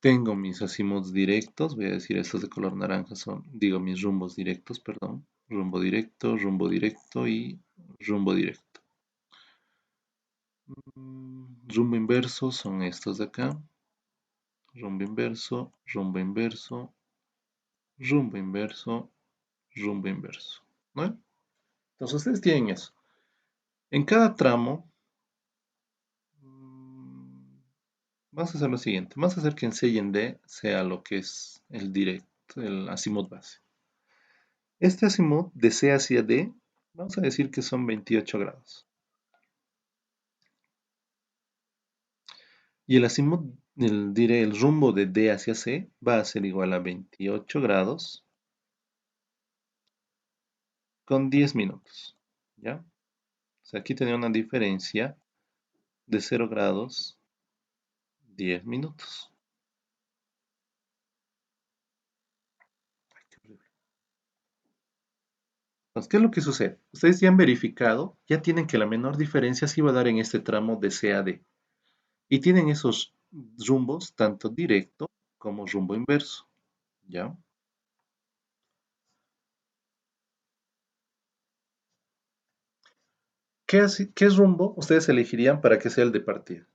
Tengo mis azimuts directos, voy a decir estos de color naranja son, digo mis rumbos directos, perdón. Rumbo directo y rumbo directo. Rumbo inverso son estos de acá. Rumbo inverso, rumbo inverso, rumbo inverso, rumbo inverso, ¿no? Entonces ustedes tienen eso. En cada tramo, vamos a hacer lo siguiente. Vamos a hacer que en C y en D sea lo que es el directo, el azimut base. Este azimut de C hacia D, vamos a decir que son 28 grados. Y el azimut, el rumbo de D hacia C va a ser igual a 28 grados con 10 minutos. ¿Ya? O sea, aquí tenía una diferencia de 0 grados, 10 minutos. Ay, qué horrible. Entonces, ¿qué es lo que sucede? Ustedes ya han verificado, ya tienen que la menor diferencia se iba a dar en este tramo de C a D. Y tienen esos rumbos, tanto directo como rumbo inverso. ¿Ya? ¿Qué rumbo ustedes elegirían para que sea el de partida?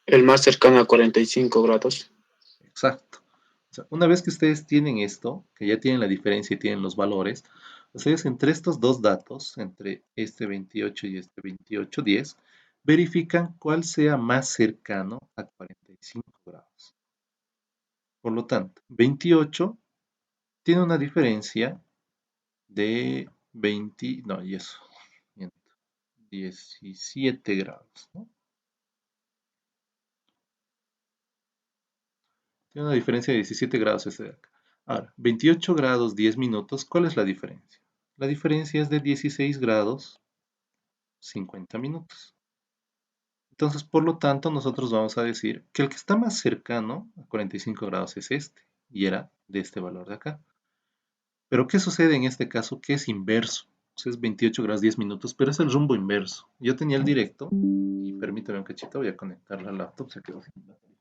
El más cercano a 45 grados. Exacto. O sea, una vez que ustedes tienen esto, que ya tienen la diferencia y tienen los valores, ustedes entre estos dos datos, entre este 28 y este 28,10, verifican cuál sea más cercano a 45 grados. Por lo tanto, 28 tiene una diferencia de 20, no, y eso, miento, 17 grados, ¿no? Tiene una diferencia de 17 grados este de acá. Ahora, 28 grados 10 minutos, ¿cuál es la diferencia? La diferencia es de 16 grados 50 minutos. Entonces, por lo tanto, nosotros vamos a decir que el que está más cercano a 45 grados es este, y era de este valor de acá. Pero, ¿qué sucede en este caso? Que es inverso. O sea, es 28 grados 10 minutos, pero es el rumbo inverso. Yo tenía el directo, y permítame un cachito, voy a conectar la laptop, se quedó sin batería.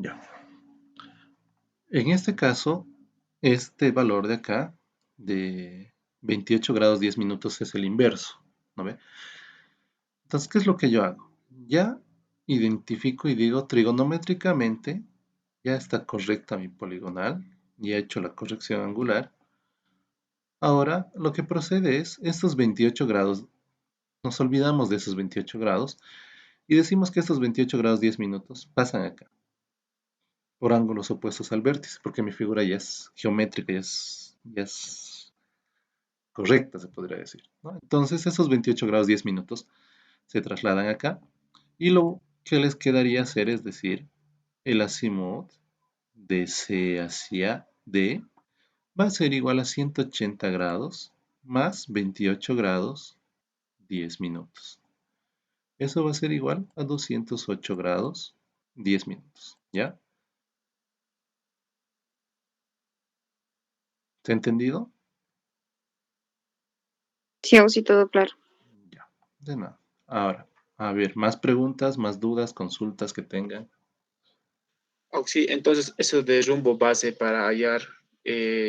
Ya. En este caso, este valor de acá, de 28 grados 10 minutos, es el inverso, ¿no ve? Entonces, ¿qué es lo que yo hago? Ya identifico y digo trigonométricamente, ya está correcta mi poligonal, ya he hecho la corrección angular. Ahora, lo que procede es, estos 28 grados, nos olvidamos de esos 28 grados y decimos que estos 28 grados 10 minutos pasan acá, por ángulos opuestos al vértice, porque mi figura ya es geométrica, ya es correcta, se podría decir, ¿no? Entonces, esos 28 grados 10 minutos se trasladan acá y lo que les quedaría hacer es decir, el azimut de C hacia D va a ser igual a 180 grados más 28 grados 10 minutos. Eso va a ser igual a 208 grados 10 minutos, ¿ya? ¿Se ha entendido? Sí, o sí, todo claro. Ya, de nada. Ahora, a ver, más preguntas, más dudas, consultas que tengan. Oh, sí, entonces eso de rumbo base para hallar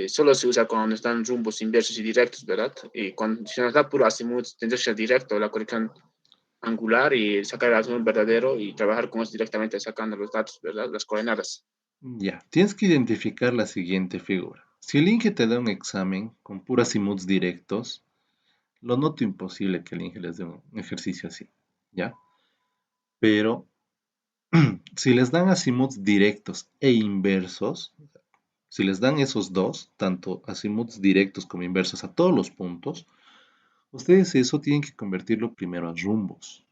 solo se usa cuando nos dan rumbos inversos y directos, ¿verdad? Y cuando si nos da puro azimut, tendría que ser directo, la corrección angular y sacar el azimut verdadero y trabajar con eso directamente sacando los datos, ¿verdad? Las coordenadas. Ya, tienes que identificar la siguiente figura. Si el Inge te da un examen con puras azimuts directos, lo noto imposible que el Inge les dé un ejercicio así, ¿ya? Pero si les dan azimuts directos e inversos, si les dan esos dos, tanto azimuts directos como inversos a todos los puntos, ustedes eso tienen que convertirlo primero a rumbos.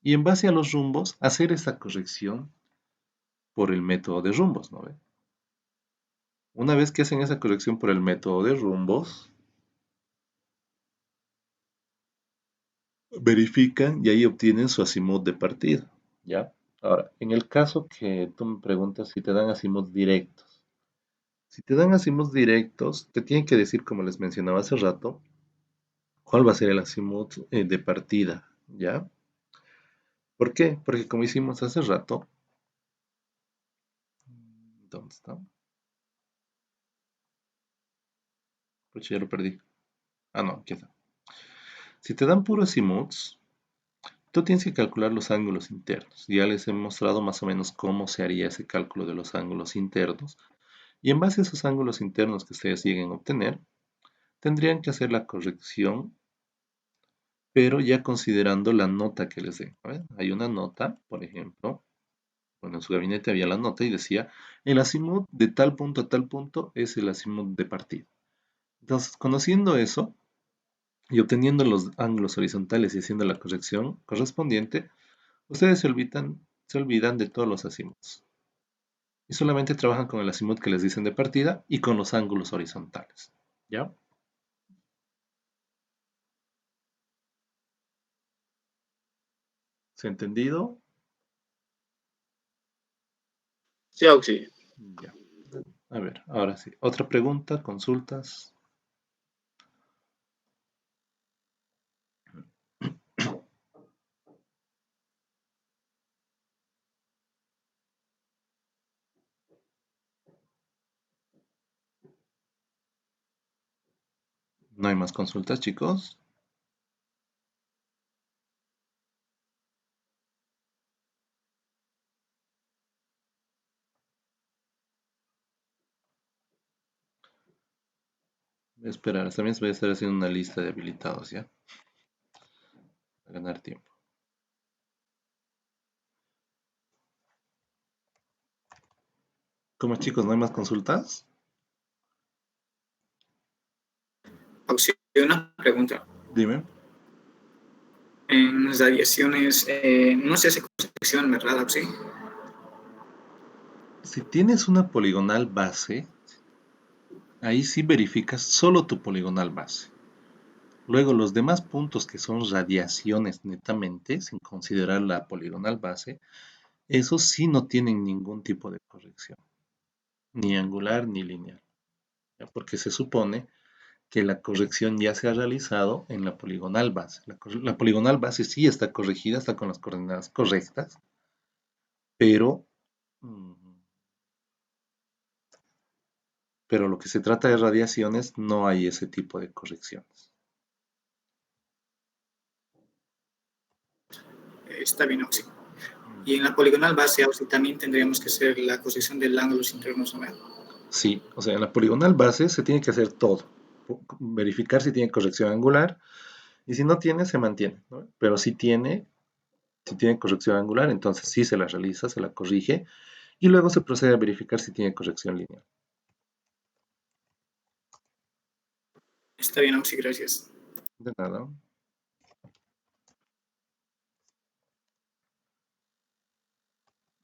Y en base a los rumbos, hacer esta corrección por el método de rumbos, ¿no ve? Una vez que hacen esa corrección por el método de rumbos, verifican y ahí obtienen su azimut de partida, ¿ya? Ahora, en el caso que tú me preguntas si te dan azimuts directos. Si te dan azimuts directos, te tienen que decir, como les mencionaba hace rato, cuál va a ser el azimut de partida, ¿ya? ¿Por qué? Porque como hicimos hace rato, ¿dónde está? Pues ya lo perdí. Ah, no, aquí está. Si te dan puros azimuts, tú tienes que calcular los ángulos internos. Ya les he mostrado más o menos cómo se haría ese cálculo de los ángulos internos. Y en base a esos ángulos internos que ustedes lleguen a obtener, tendrían que hacer la corrección, pero ya considerando la nota que les den. ¿No ven? Hay una nota, por ejemplo, bueno, en su gabinete había la nota y decía, el azimut de tal punto a tal punto es el azimut de partida. Entonces, conociendo eso y obteniendo los ángulos horizontales y haciendo la corrección correspondiente, ustedes se olvidan de todos los azimuts. Y solamente trabajan con el azimut que les dicen de partida y con los ángulos horizontales. ¿Ya? ¿Se ha entendido? Sí, Auxi. Ya. A ver, ahora sí. Otra pregunta, consultas. ¿No hay más consultas, chicos? Voy a esperar, también voy a estar haciendo una lista de habilitados, ¿ya? Para ganar tiempo. ¿Cómo, chicos? ¿No hay más consultas? Auxilio, una pregunta. Dime. En las radiaciones no se hace corrección, ¿verdad, Auxilio? Si tienes una poligonal base, ahí sí verificas solo tu poligonal base. Luego, los demás puntos que son radiaciones netamente, sin considerar la poligonal base, esos sí no tienen ningún tipo de corrección, ni angular ni lineal, ¿ya? Porque se supone que la corrección ya se ha realizado en la poligonal base. La poligonal base sí está corregida, está con las coordenadas correctas, pero, mm, pero lo que se trata de radiaciones no hay ese tipo de correcciones. Está bien, Auxilio. Y en la poligonal base, Auxilio, también tendríamos que hacer la corrección del ángulo internos, ¿no? Sí, o sea, en la poligonal base se tiene que hacer todo. Verificar si tiene corrección angular y si no tiene, se mantiene, ¿no? Pero si tiene corrección angular, entonces sí se la realiza, se la corrige y luego se procede a verificar si tiene corrección lineal. Está bien, Auxilio, gracias. De nada.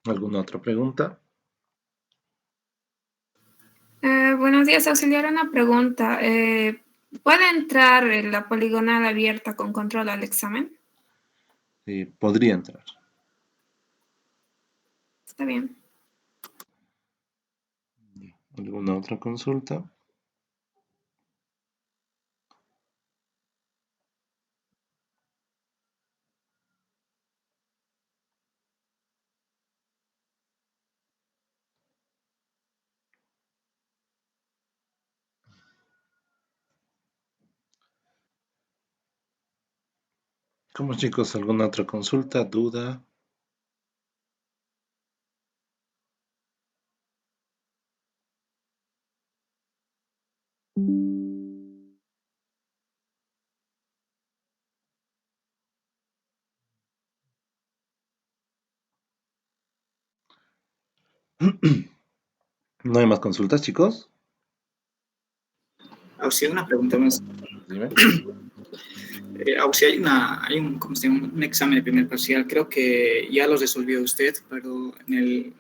¿Alguna otra pregunta? Buenos días, auxiliar. Una pregunta. ¿Puede entrar la poligonal abierta con control al examen? Podría entrar. Está bien. ¿Alguna otra consulta? ¿Cómo, chicos? ¿Alguna otra consulta, duda? ¿No hay más consultas, chicos? Auxilio, una pregunta más. Dime. Auxilio, ¿cómo se llama? Un examen de primer parcial. Creo que ya lo resolvió usted, pero en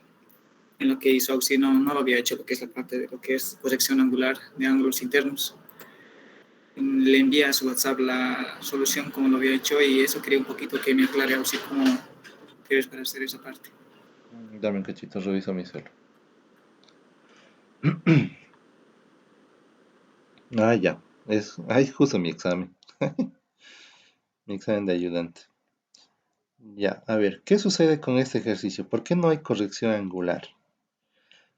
lo que hizo Auxilio no lo había hecho, porque es la parte de lo que es corrección angular de ángulos internos. Le envía a su WhatsApp la solución como lo había hecho y eso quería un poquito que me aclare Auxilio cómo quieres para hacer esa parte. Dame un cachito, reviso mi celo. Ah, ya. Ahí justo mi examen. Mi examen de ayudante. Ya, a ver, ¿qué sucede con este ejercicio? ¿Por qué no hay corrección angular?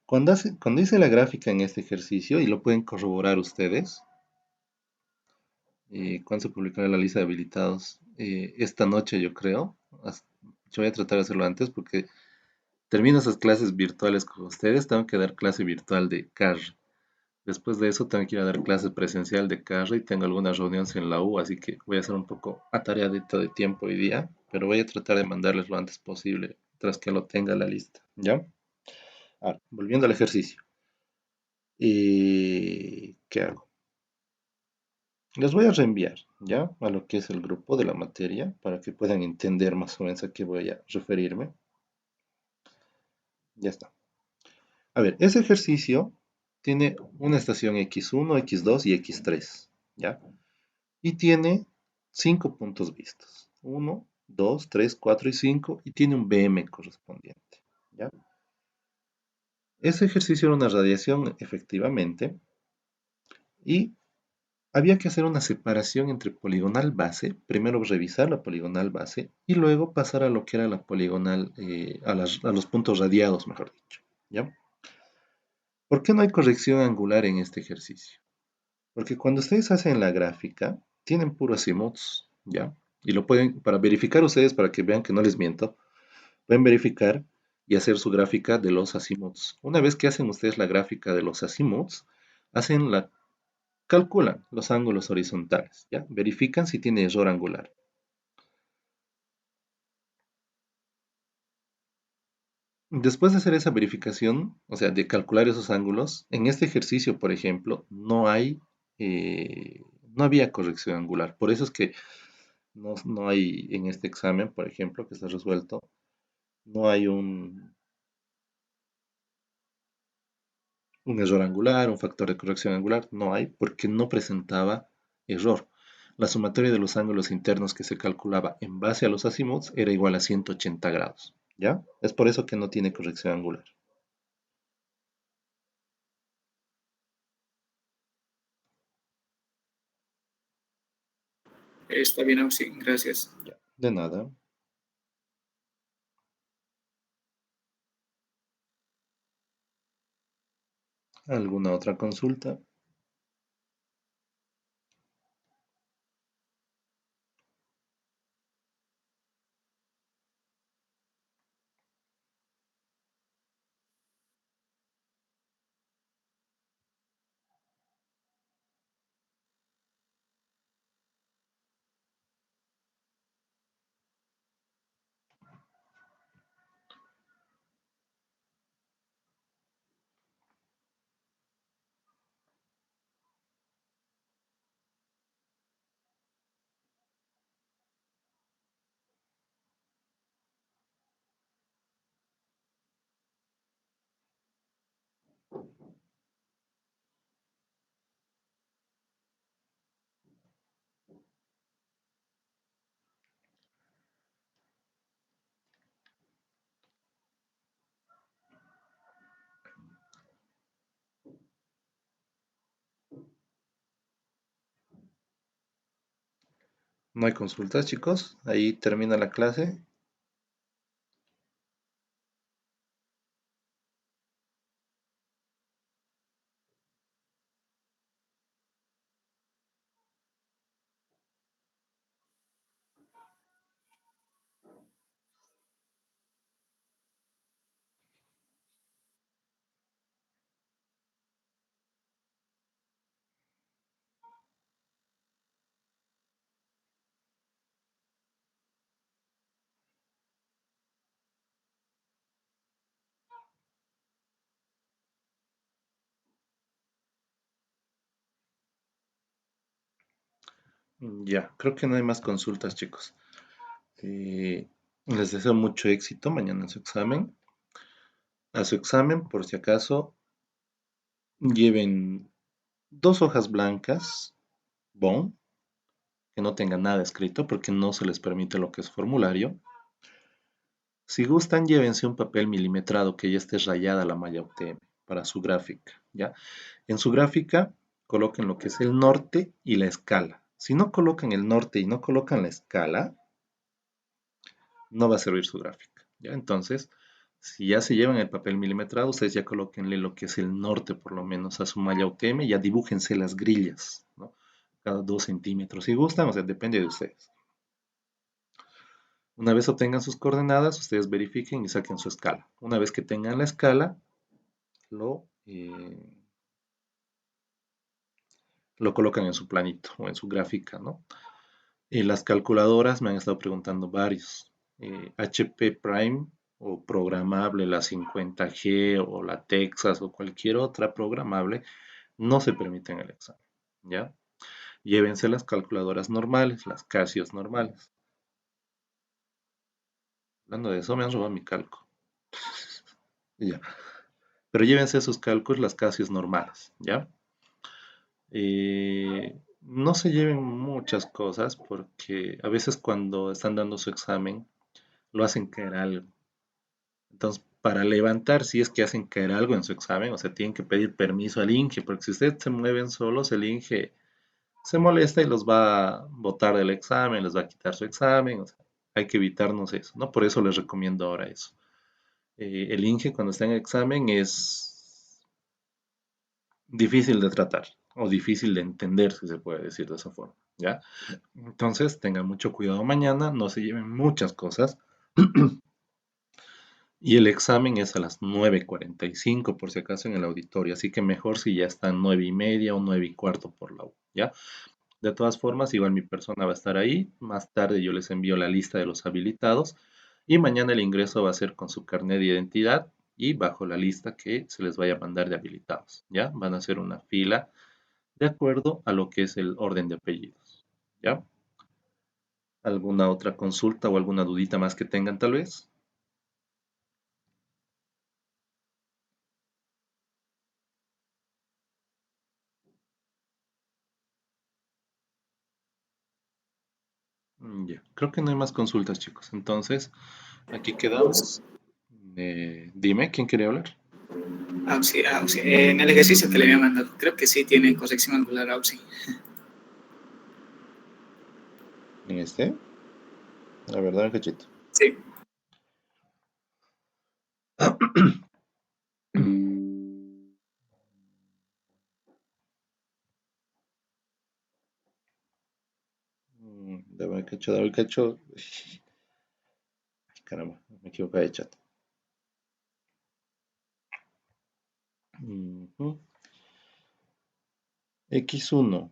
Cuando hice la gráfica en este ejercicio, y lo pueden corroborar ustedes, cuando se publicó en la lista de habilitados, esta noche yo creo, yo voy a tratar de hacerlo antes porque termino esas clases virtuales con ustedes, tengo que dar clase virtual de CAR. Después de eso tengo que ir a dar clase presencial de carro y tengo algunas reuniones en la U, así que voy a hacer un poco atareadito de tiempo hoy día, pero voy a tratar de mandarles lo antes posible, tras que lo tenga la lista, ¿ya? Ahora, volviendo al ejercicio. ¿Qué hago? Les voy a reenviar, ¿ya? A lo que es el grupo de la materia, para que puedan entender más o menos a qué voy a referirme. Ya está. A ver, ese ejercicio tiene una estación X1, X2 y X3, ¿ya? Y tiene 5 puntos vistos. 1, 2, 3, 4 y 5 y tiene un BM correspondiente, ¿ya? Ese ejercicio era una radiación efectivamente y había que hacer una separación entre poligonal base, primero revisar la poligonal base y luego pasar a lo que era la poligonal, a los puntos radiados, mejor dicho, ¿ya? ¿Por qué no hay corrección angular en este ejercicio? Porque cuando ustedes hacen la gráfica, tienen puros azimuths, ¿ya? Y lo pueden, para verificar ustedes, para que vean que no les miento, pueden verificar y hacer su gráfica de los azimuths. Una vez que hacen ustedes la gráfica de los azimuths, hacen calculan los ángulos horizontales, ¿ya? Verifican si tiene error angular. Después de hacer esa verificación, o sea, de calcular esos ángulos, en este ejercicio, por ejemplo, no había corrección angular. Por eso es que no hay en este examen, por ejemplo, que está resuelto, no hay un error angular, un factor de corrección angular, no hay, porque no presentaba error. La sumatoria de los ángulos internos que se calculaba en base a los azimuths era igual a 180 grados, ¿ya? Es por eso que no tiene corrección angular. Está bien, Auxi, gracias. Ya, de nada. ¿Alguna otra consulta? ¿No hay consultas, chicos? Ahí termina la clase. Ya, creo que no hay más consultas, chicos. Les deseo mucho éxito mañana en su examen. A su examen, por si acaso, lleven 2 hojas blancas, bon, que no tengan nada escrito porque no se les permite lo que es formulario. Si gustan, llévense un papel milimetrado que ya esté rayada la malla UTM para su gráfica, ¿ya? En su gráfica coloquen lo que es el norte y la escala. Si no colocan el norte y no colocan la escala, no va a servir su gráfica, ¿ya? Entonces, si ya se llevan el papel milimetrado, ustedes ya colóquenle lo que es el norte por lo menos a su malla UTM, ya dibújense las grillas, ¿no? Cada 2 centímetros si gustan, o sea, depende de ustedes. Una vez obtengan sus coordenadas, ustedes verifiquen y saquen su escala. Una vez que tengan la escala, lo colocan en su planito o en su gráfica, ¿no? Las calculadoras me han estado preguntando varios. HP Prime o programable, la 50G o la Texas o cualquier otra programable, no se permite en el examen, ¿ya? Llévense las calculadoras normales, las Casios normales. Hablando de eso, me han robado mi calco. Ya. Pero llévense sus cálculos, las Casios normales, ¿ya? No se lleven muchas cosas porque a veces cuando están dando su examen lo hacen caer algo. Entonces, para levantar, si es que hacen caer algo en su examen, o sea, tienen que pedir permiso al INGE, porque si ustedes se mueven solos, el INGE se molesta y los va a botar del examen, les va a quitar su examen, o sea, hay que evitarnos eso, ¿no? Por eso les recomiendo ahora eso. El INGE cuando está en examen es difícil de tratar o difícil de entender, si se puede decir de esa forma, ¿ya? Entonces, tengan mucho cuidado mañana, no se lleven muchas cosas. Y el examen es a las 9:45 por si acaso en el auditorio, así que mejor si ya están 9:30 o 9:15 por la U, ¿ya? De todas formas, igual mi persona va a estar ahí. Más tarde yo les envío la lista de los habilitados y mañana el ingreso va a ser con su carnet de identidad y bajo la lista que se les vaya a mandar de habilitados, ¿ya? Van a hacer una fila de acuerdo a lo que es el orden de apellidos, ¿ya? ¿Alguna otra consulta o alguna dudita más que tengan tal vez? Ya, creo que no hay más consultas, chicos. Entonces, aquí quedamos. Dime, ¿quién quiere hablar? Auxi, Auxi. En el ejercicio que le había mandado, creo que sí tiene corrección angular Auxi. ¿En este? La verdad, cachito. Sí. Dame cacho, dame cacho. Ay, caramba, me equivoqué de chat. Ujú. X1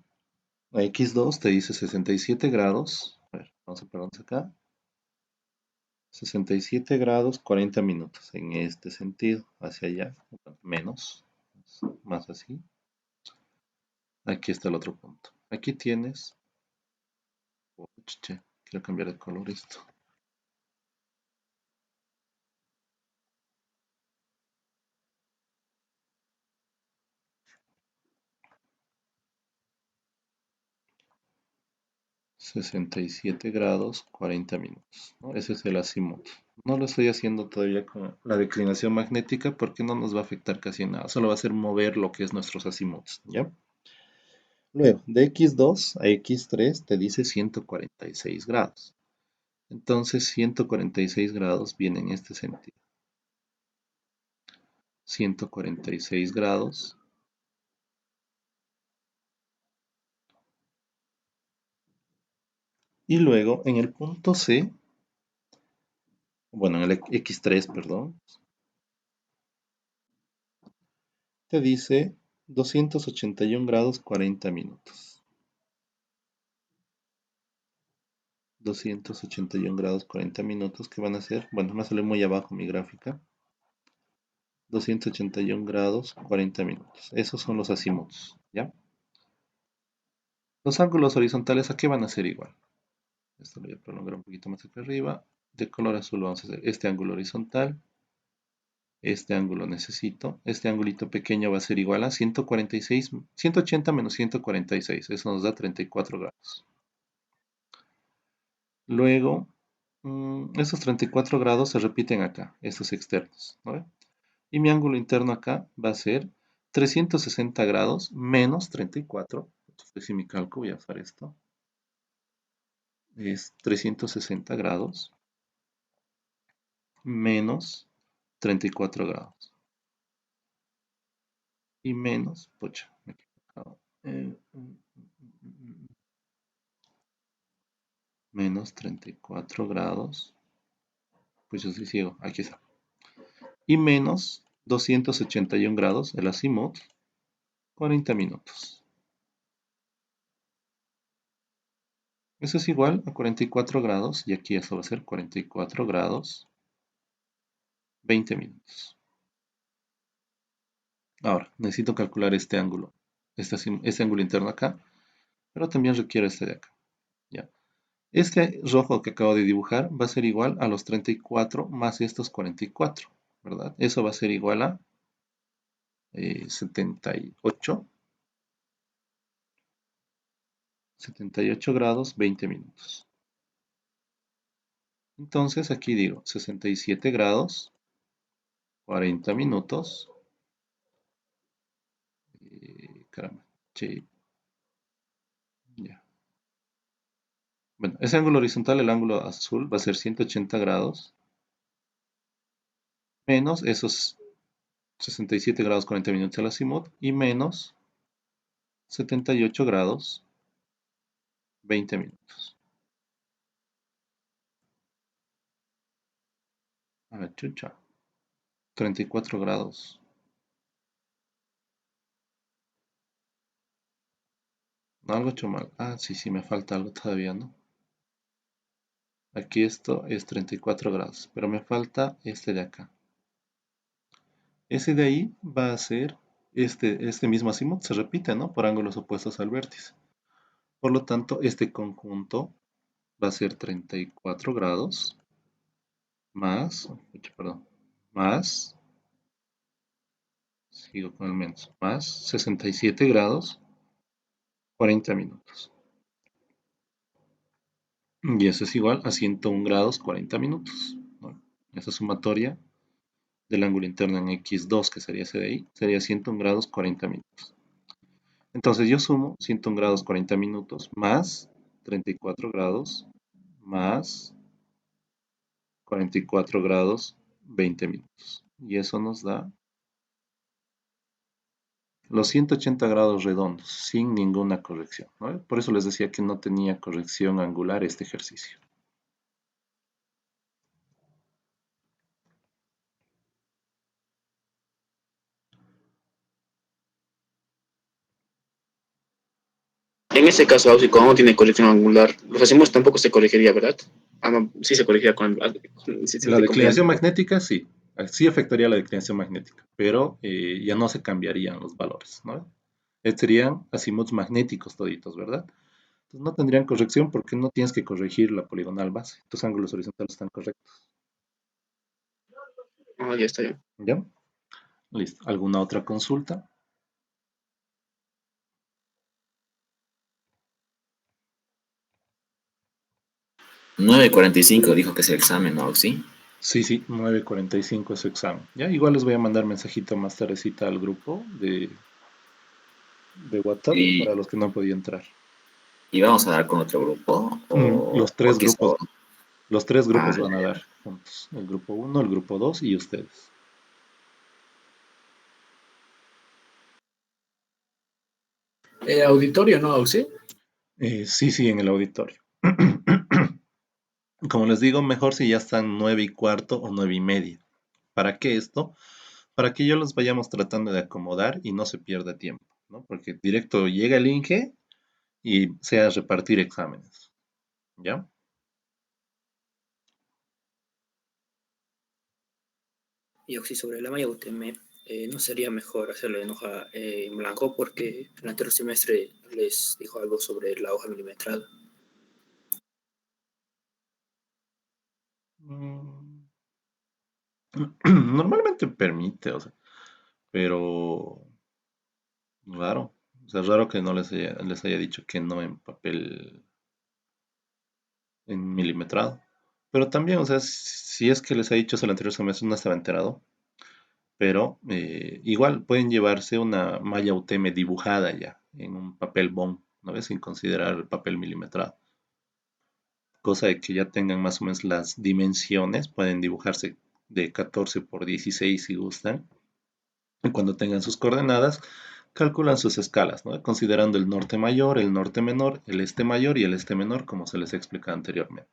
a X2 te dice 67 grados. A ver, vamos a ponernos acá. 67 grados, 40 minutos. En este sentido, hacia allá, menos, más así. Aquí está el otro punto. Aquí tienes. Oh, chiche, quiero cambiar de color esto. ...67 grados, 40 minutos, ¿no? Ese es el azimut. No lo estoy haciendo todavía con la declinación magnética porque no nos va a afectar casi nada. Solo va a ser mover lo que es nuestros azimuts, ¿ya? Luego, de X2 a X3 te dice 146 grados. Entonces, 146 grados viene en este sentido. 146 grados. Y luego, en el punto C, bueno, en el X3, perdón, te dice 281 grados 40 minutos. 281 grados 40 minutos que van a ser, bueno, me sale muy abajo mi gráfica. 281 grados 40 minutos. Esos son los azimuts, ¿ya? Los ángulos horizontales, ¿a qué van a ser igual? Esto lo voy a prolongar un poquito más acá arriba. De color azul vamos a hacer este ángulo horizontal. Este ángulo necesito. Este angulito pequeño va a ser igual a 146, 180 menos 146. Eso nos da 34 grados. Luego, esos 34 grados se repiten acá, estos externos, ¿no ve? Y mi ángulo interno acá va a ser 360 grados menos 34. Entonces, si mi cálculo, voy a usar esto. Es 360 grados menos 34 grados. Y menos, pucha, me he equivocado. Menos 34 grados. Pues yo soy ciego, aquí está. Y menos 281 grados, el azimut, 40 minutos. Eso es igual a 44 grados, y aquí eso va a ser 44 grados, 20 minutos. Ahora, necesito calcular este ángulo, este ángulo interno acá, pero también requiero este de acá. ¿Ya? Este rojo que acabo de dibujar va a ser igual a los 34 más estos 44, ¿verdad? Eso va a ser igual a 78. 78 grados, 20 minutos. Entonces aquí digo 67 grados, 40 minutos. Caramba, che, ya. Bueno, ese ángulo horizontal, el ángulo azul, va a ser 180 grados menos esos 67 grados 40 minutos al azimut y menos 78 grados 20 minutos. A la chucha. 34 grados. No, algo hecho mal. Ah, sí, me falta algo todavía, ¿no? Aquí esto es 34 grados, pero me falta este de acá. Ese de ahí va a ser este mismo azimut, se repite, ¿no? Por ángulos opuestos al vértice. Por lo tanto, este conjunto va a ser 34 grados más, perdón, más, sigo con el menos, más 67 grados, 40 minutos. Y eso es igual a 101 grados, 40 minutos, ¿no? Esa sumatoria del ángulo interno en x2, que sería ese de ahí, sería 101 grados, 40 minutos. Entonces yo sumo 101 grados 40 minutos más 34 grados más 44 grados 20 minutos. Y eso nos da los 180 grados redondos sin ninguna corrección, ¿no? Por eso les decía que no tenía corrección angular este ejercicio. En ese caso, Ausi, cuando no tiene corrección angular, los hacemos tampoco se corregiría, ¿verdad? Ah, no, sí se corregiría sí se La estoy confiando. declinación magnética sí, sí afectaría la declinación magnética, pero ya no se cambiarían los valores, ¿no? Serían azimuts magnéticos toditos, ¿verdad? Entonces no tendrían corrección porque no tienes que corregir la poligonal base. Tus ángulos horizontales están correctos. Ah, ya está bien. ¿Ya? Listo. ¿Alguna otra consulta? Nueve cuarenta y cinco dijo que es el examen, ¿no? Sí. Sí, 9:45 es su examen. Ya, igual les voy a mandar mensajito más tardecita al grupo de WhatsApp Y, para los que no han podido entrar. y vamos a dar con otro grupo Los o tres quizá. grupos, los tres grupos Ah, van a dar juntos. El grupo 1, el grupo 2 y ustedes. Auditorio, ¿no, Auxi? Sí, en el auditorio. Como les digo, mejor si ya están 9:15 o 9:30. ¿Para qué esto? Para que yo los vayamos tratando de acomodar y no se pierda tiempo, ¿no? Porque directo llega el INGE y sea repartir exámenes, ¿ya? Y Oxy, sobre la malla UTM, ¿no sería mejor hacerlo en hoja en blanco? Porque el anterior semestre les dijo algo sobre la hoja milimetrada. Mm, Normalmente permite, o sea, pero raro. O sea, raro que no les haya dicho que no en papel, en milimetrado. Pero también, o sea, si es que les ha dicho eso el anterior semestre, no estaba enterado. Pero igual pueden llevarse una malla UTM dibujada ya en un papel bond, ¿no ves? Sin considerar el papel milimetrado. Cosa de que ya tengan más o menos las dimensiones, pueden dibujarse de 14 por 16 si gustan. Y cuando tengan sus coordenadas, calculan sus escalas, ¿no? Considerando el norte mayor, el norte menor, el este mayor y el este menor, como se les explicó anteriormente.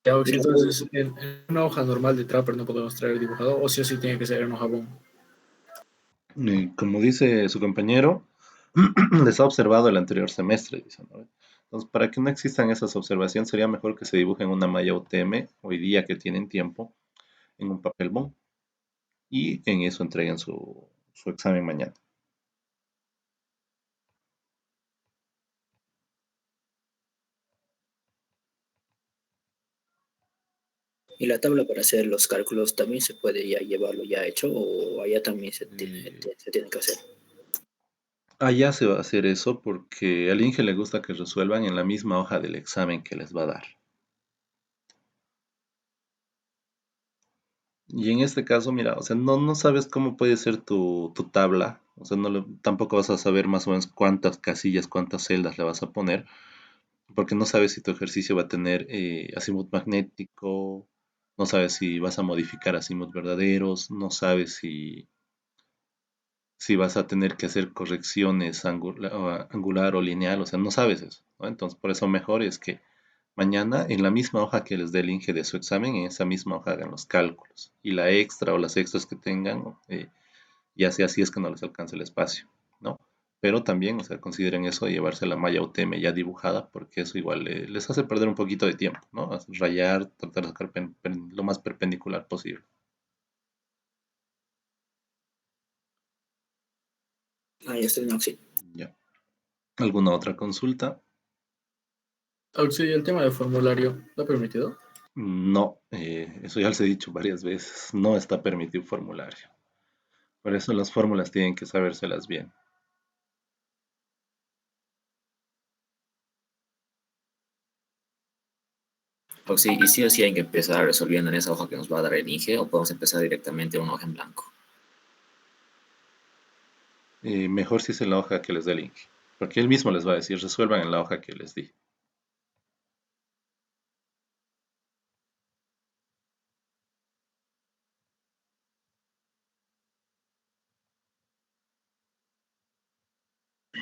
Ya, Auxi, entonces, en una hoja normal de Trapper no podemos traer dibujado, o sí tiene que ser en hoja bond. Y como dice su compañero, les ha observado el anterior semestre, dice, ¿no? Entonces, para que no existan esas observaciones, sería mejor que se dibujen una malla UTM, hoy día que tienen tiempo, en un papel bond, y en eso entreguen su examen mañana. ¿Y la tabla para hacer los cálculos también se puede ya llevarlo ya hecho o allá también se tiene que hacer? Allá se va a hacer eso porque al INGE le gusta que resuelvan en la misma hoja del examen que les va a dar. Y en este caso, mira, o sea, no sabes cómo puede ser tu tabla, o sea, tampoco vas a saber más o menos cuántas casillas, cuántas celdas le vas a poner, porque no sabes si tu ejercicio va a tener azimut magnético, no sabes si vas a modificar azimut verdaderos, no sabes si vas a tener que hacer correcciones angular o lineal, o sea, no sabes eso, ¿no? Entonces, por eso mejor es que mañana en la misma hoja que les dé el INGE de su examen, en esa misma hoja hagan los cálculos. Y la extra o las extras que tengan, ya sea así es que no les alcance el espacio, ¿no? Pero también, o sea, consideren eso de llevarse la malla UTM ya dibujada, porque eso igual les hace perder un poquito de tiempo, ¿no? Rayar, tratar de sacar lo más perpendicular posible. Ah, ya estoy en Oxy. Ya. ¿Alguna otra consulta? Auxilio, el tema del formulario, ¿lo ha permitido? No, eso ya les he dicho varias veces, no está permitido formulario. Por eso las fórmulas tienen que sabérselas bien. Y sí o sí hay que empezar resolviendo en esa hoja que nos va a dar el INGE o podemos empezar directamente en una hoja en blanco. Mejor si es en la hoja que les dé el link, porque él mismo les va a decir, resuelvan en la hoja que les di.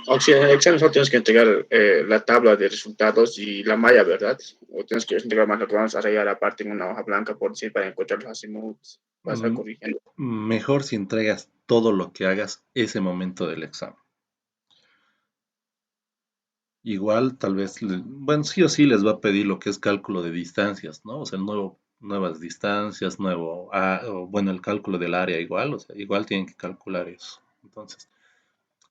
O sea, en el examen solo tienes que entregar la tabla de resultados y la malla, ¿verdad? O tienes que entregar más lo que vamos a rayar aparte en una hoja blanca, por decir, para encontrar los azimuts, vas a Mm, corrigiendo. Mejor si entregas todo lo que hagas ese momento del examen. Igual, tal vez, bueno, sí o sí les va a pedir lo que es cálculo de distancias, ¿no? O sea, nuevas distancias, o bueno, el cálculo del área igual, o sea, igual tienen que calcular eso. Entonces,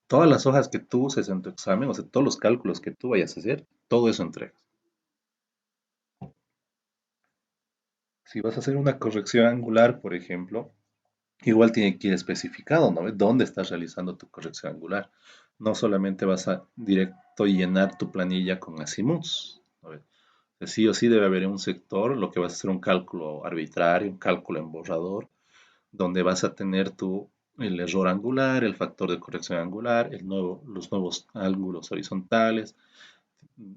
todas las hojas que tú uses en tu examen, o sea, todos los cálculos que tú vayas a hacer, todo eso entregas. Si vas a hacer una corrección angular, por ejemplo, igual tiene que ir especificado, ¿no? ¿Dónde estás realizando tu corrección angular? No solamente vas a directo llenar tu planilla con azimuts, ¿no? Sí o sí debe haber un sector, lo que vas a hacer un cálculo arbitrario, un cálculo en borrador, donde vas a tener el error angular, el factor de corrección angular, los nuevos ángulos horizontales.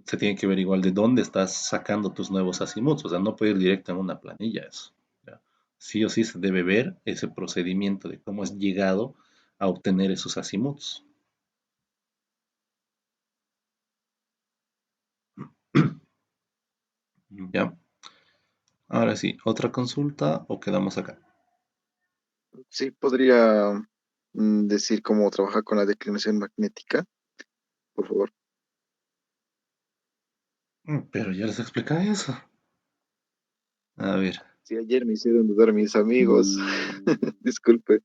Se tiene que ver igual de dónde estás sacando tus nuevos azimuts, o sea, no puede ir directo en una planilla eso. ¿Ya? Sí o sí se debe ver ese procedimiento de cómo has llegado a obtener esos azimuts. ¿Ya? Ahora sí, ¿otra consulta o quedamos acá? Sí, podría decir cómo trabajar con la declinación magnética, por favor. Pero ya les expliqué eso. A ver, Sí, ayer me hicieron dudar mis amigos. Disculpe.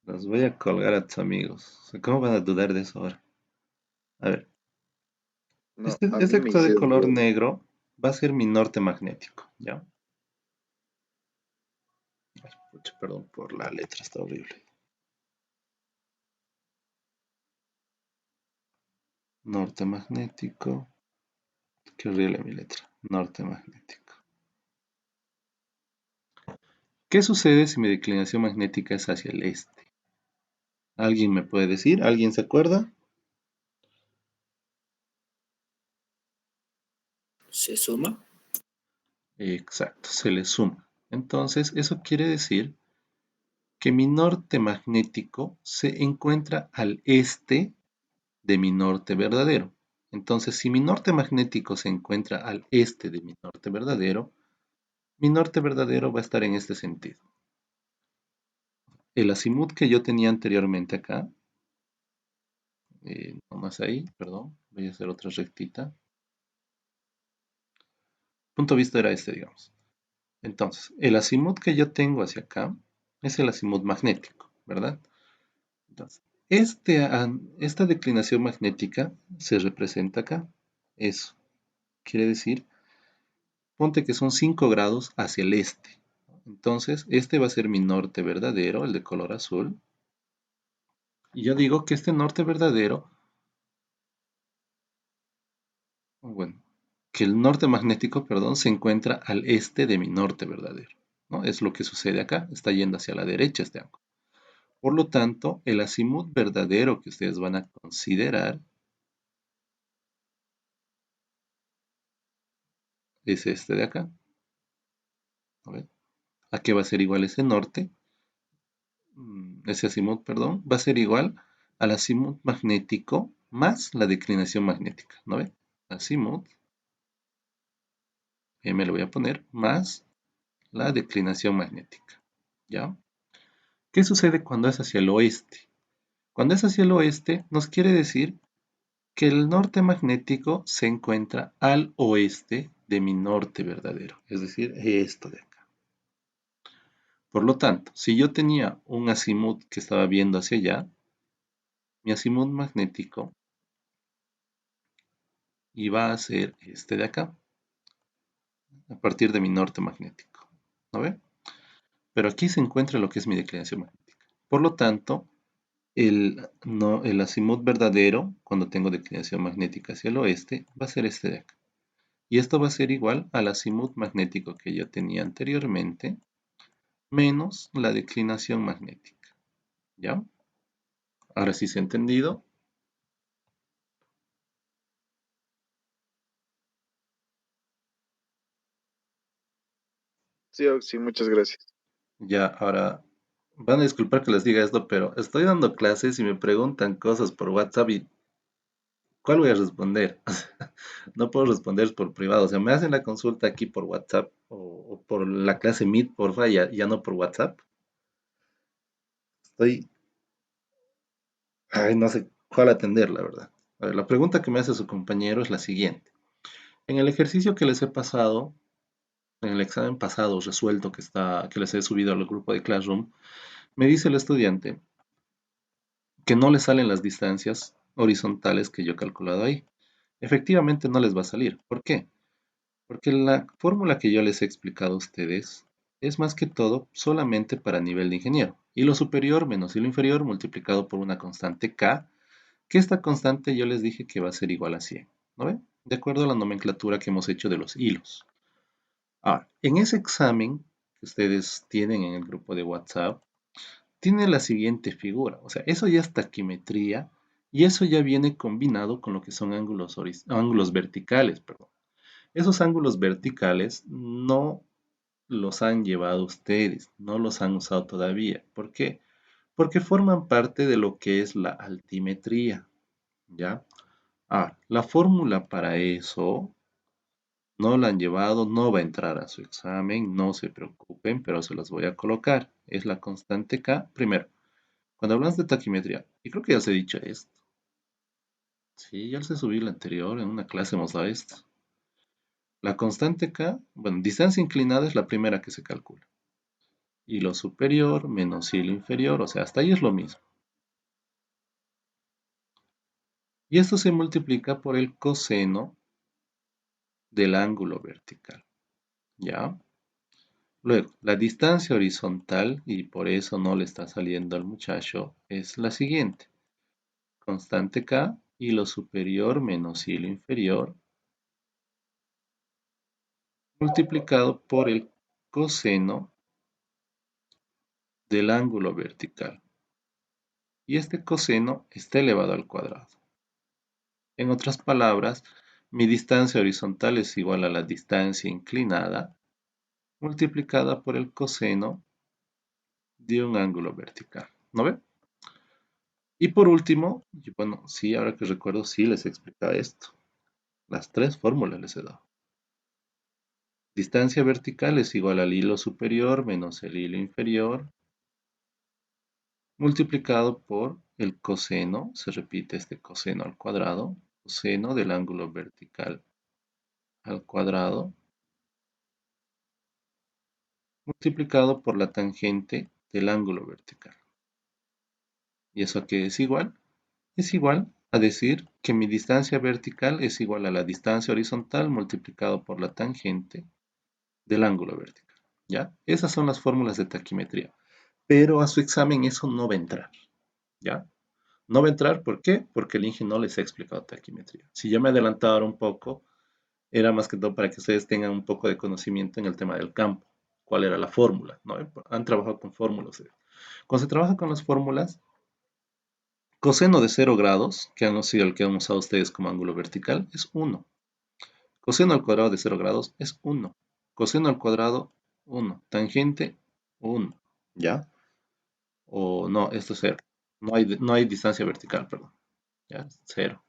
los voy a colgar a tus amigos. O sea, ¿cómo van a dudar de eso ahora? A ver, No, este, a este mí me que está de hicieron color dudar. negro va a ser mi norte magnético, ¿ya? Ay, pucha, perdón por la letra, está horrible. Norte magnético. Qué horrible mi letra. Norte magnético. ¿Qué sucede si mi declinación magnética es hacia el este? ¿Alguien me puede decir? ¿Alguien se acuerda? ¿Se suma? Exacto, se le suma. Entonces, eso quiere decir que mi norte magnético se encuentra al este de mi norte verdadero. Entonces, si mi norte magnético se encuentra al este de mi norte verdadero va a estar en este sentido. El azimut que yo tenía anteriormente acá, nomás ahí, perdón, voy a hacer otra rectita. Punto de vista era este, digamos. Entonces, el azimut que yo tengo hacia acá es el azimut magnético, ¿verdad? Entonces, esta declinación magnética se representa acá. Eso quiere decir, ponte que son 5 grados hacia el este. Entonces, este va a ser mi norte verdadero, el de color azul. Y yo digo que este norte verdadero, bueno, que el norte magnético, perdón, se encuentra al este de mi norte verdadero, ¿no? Es lo que sucede acá, está yendo hacia la derecha este ángulo. Por lo tanto, el azimut verdadero que ustedes van a considerar es este de acá. A ver, ¿a qué va a ser igual ese norte? Ese azimut, perdón, va a ser igual al azimut magnético más la declinación magnética, ¿no ve? Azimut M le voy a poner, más la declinación magnética, ¿ya? ¿Qué sucede cuando es hacia el oeste? Cuando es hacia el oeste, nos quiere decir que el norte magnético se encuentra al oeste de mi norte verdadero, es decir, esto de acá. Por lo tanto, si yo tenía un azimut que estaba viendo hacia allá, mi azimut magnético iba a ser este de acá, a partir de mi norte magnético, ¿no ve? Pero aquí se encuentra lo que es mi declinación magnética. Por lo tanto, el azimut verdadero, cuando tengo declinación magnética hacia el oeste, va a ser este de acá. Y esto va a ser igual al azimut magnético que yo tenía anteriormente, menos la declinación magnética. ¿Ya? Ahora sí se ha entendido. Sí, Oxy, muchas gracias. Ya, ahora van a disculpar que les diga esto, pero estoy dando clases y me preguntan cosas por WhatsApp y ¿cuál voy a responder? No puedo responder por privado. O sea, me hacen la consulta aquí por WhatsApp o por la clase Meet, porfa, ya no por WhatsApp. Estoy, ay, no sé cuál atender, la verdad. A ver, la pregunta que me hace su compañero es la siguiente. En el ejercicio que les he pasado, en el examen pasado resuelto que les he subido al grupo de Classroom, me dice el estudiante que no le salen las distancias horizontales que yo he calculado ahí. Efectivamente no les va a salir. ¿Por qué? Porque la fórmula que yo les he explicado a ustedes es más que todo solamente para nivel de ingeniero. Y lo superior menos y lo inferior multiplicado por una constante K, que esta constante yo les dije que va a ser igual a 100. ¿No ven? De acuerdo a la nomenclatura que hemos hecho de los hilos. Ahora, en ese examen que ustedes tienen en el grupo de WhatsApp, tiene la siguiente figura. O sea, eso ya es taquimetría y eso ya viene combinado con lo que son ángulos verticales, perdón. Esos ángulos verticales no los han llevado ustedes, no los han usado todavía. ¿Por qué? Porque forman parte de lo que es la altimetría, ¿ya? La fórmula para eso no la han llevado, no va a entrar a su examen, no se preocupen, pero se las voy a colocar. Es la constante K. Primero, cuando hablamos de taquimetría, y creo que ya os he dicho esto. Sí, ya les he subido la anterior, en una clase hemos dado esto. La constante K, bueno, distancia inclinada es la primera que se calcula. Hilo superior menos hilo inferior, o sea, hasta ahí es lo mismo. Y esto se multiplica por el coseno del ángulo vertical, ¿ya? Luego, la distancia horizontal, y por eso no le está saliendo al muchacho, es la siguiente. Constante K, hilo superior menos hilo inferior, multiplicado por el coseno del ángulo vertical. Y este coseno está elevado al cuadrado. En otras palabras, mi distancia horizontal es igual a la distancia inclinada multiplicada por el coseno de un ángulo vertical. ¿No ve? Y por último, y bueno, sí, ahora que recuerdo, sí les he explicado esto. Las tres fórmulas les he dado. Distancia vertical es igual al hilo superior menos el hilo inferior multiplicado por el coseno, se repite este coseno al cuadrado, coseno del ángulo vertical al cuadrado, multiplicado por la tangente del ángulo vertical. ¿Y eso qué es igual? Es igual a decir que mi distancia vertical es igual a la distancia horizontal multiplicado por la tangente del ángulo vertical. ¿Ya? Esas son las fórmulas de taquimetría. Pero a su examen eso no va a entrar. ¿Ya? No va a entrar, ¿por qué? Porque el Inge no les ha explicado taquimetría. Si yo me adelantaba ahora un poco, era más que todo para que ustedes tengan un poco de conocimiento en el tema del campo. ¿Cuál era la fórmula? ¿No? Han trabajado con fórmulas. Cuando se trabaja con las fórmulas, coseno de 0 grados, que han sido el que han usado ustedes como ángulo vertical, es 1. Coseno al cuadrado de 0 grados es 1. Coseno al cuadrado, 1. Tangente, 1. ¿Ya? O no, esto es 0. No hay distancia vertical, perdón. ¿Ya? 0.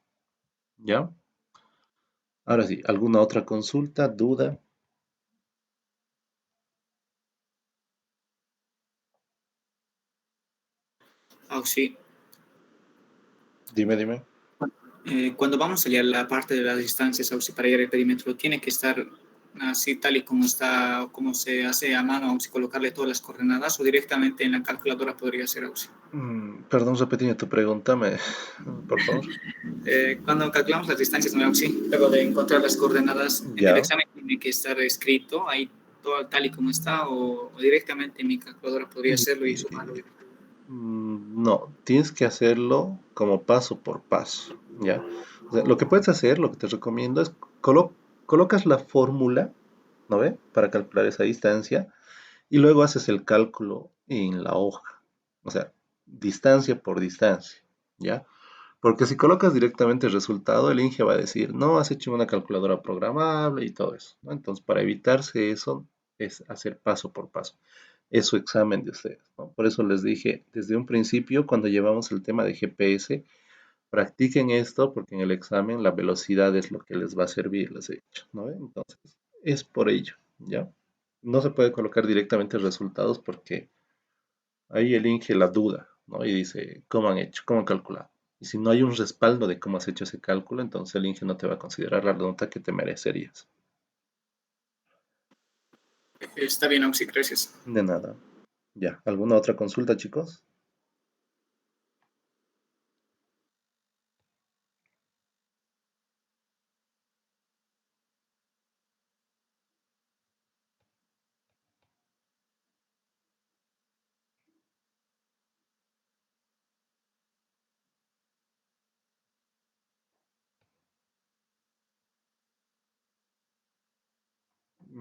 ¿Ya? Ahora sí, ¿alguna otra consulta, duda? Sí. Dime. Cuando vamos allá a la parte de las distancias, para ir al perímetro, tiene que estar así tal y como está, como se hace a mano, si colocarle todas las coordenadas o directamente en la calculadora podría ser auxi. Perdón, repetime tu pregunta, por favor. Cuando calculamos las distancias, ¿no, auxi? Luego de encontrar las coordenadas, en el Ya. examen tiene que estar escrito ahí todo tal y como está o directamente en mi calculadora podría hacerlo y sumarlo. No, tienes que hacerlo como paso por paso, ¿ya? O sea, lo que puedes hacer, lo que te recomiendo es colocas la fórmula, ¿no ve? Para calcular esa distancia y luego haces el cálculo en la hoja, o sea, distancia por distancia, ¿ya? Porque si colocas directamente el resultado, el INGE va a decir, no, has hecho una calculadora programable y todo eso, ¿no? Entonces, para evitarse eso, es hacer paso por paso. Es su examen de ustedes, ¿no? Por eso les dije desde un principio, cuando llevamos el tema de GPS, practiquen esto porque en el examen la velocidad es lo que les va a servir, les he dicho, ¿no? Entonces, es por ello, ¿ya? No se puede colocar directamente resultados porque ahí el INGE la duda, ¿no? Y dice, ¿cómo han hecho? ¿Cómo han calculado? Y si no hay un respaldo de cómo has hecho ese cálculo, entonces el INGE no te va a considerar la nota que te merecerías. Está bien, auxi, gracias. De nada. Ya, ¿alguna otra consulta, chicos?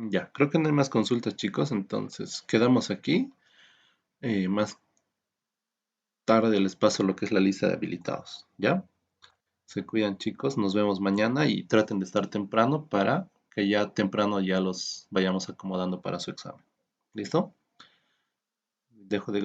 Ya, creo que no hay más consultas, chicos, entonces quedamos aquí. Más tarde les paso lo que es la lista de habilitados, ¿ya? Se cuidan, chicos, nos vemos mañana y traten de estar temprano para que ya temprano ya los vayamos acomodando para su examen. ¿Listo? Dejo de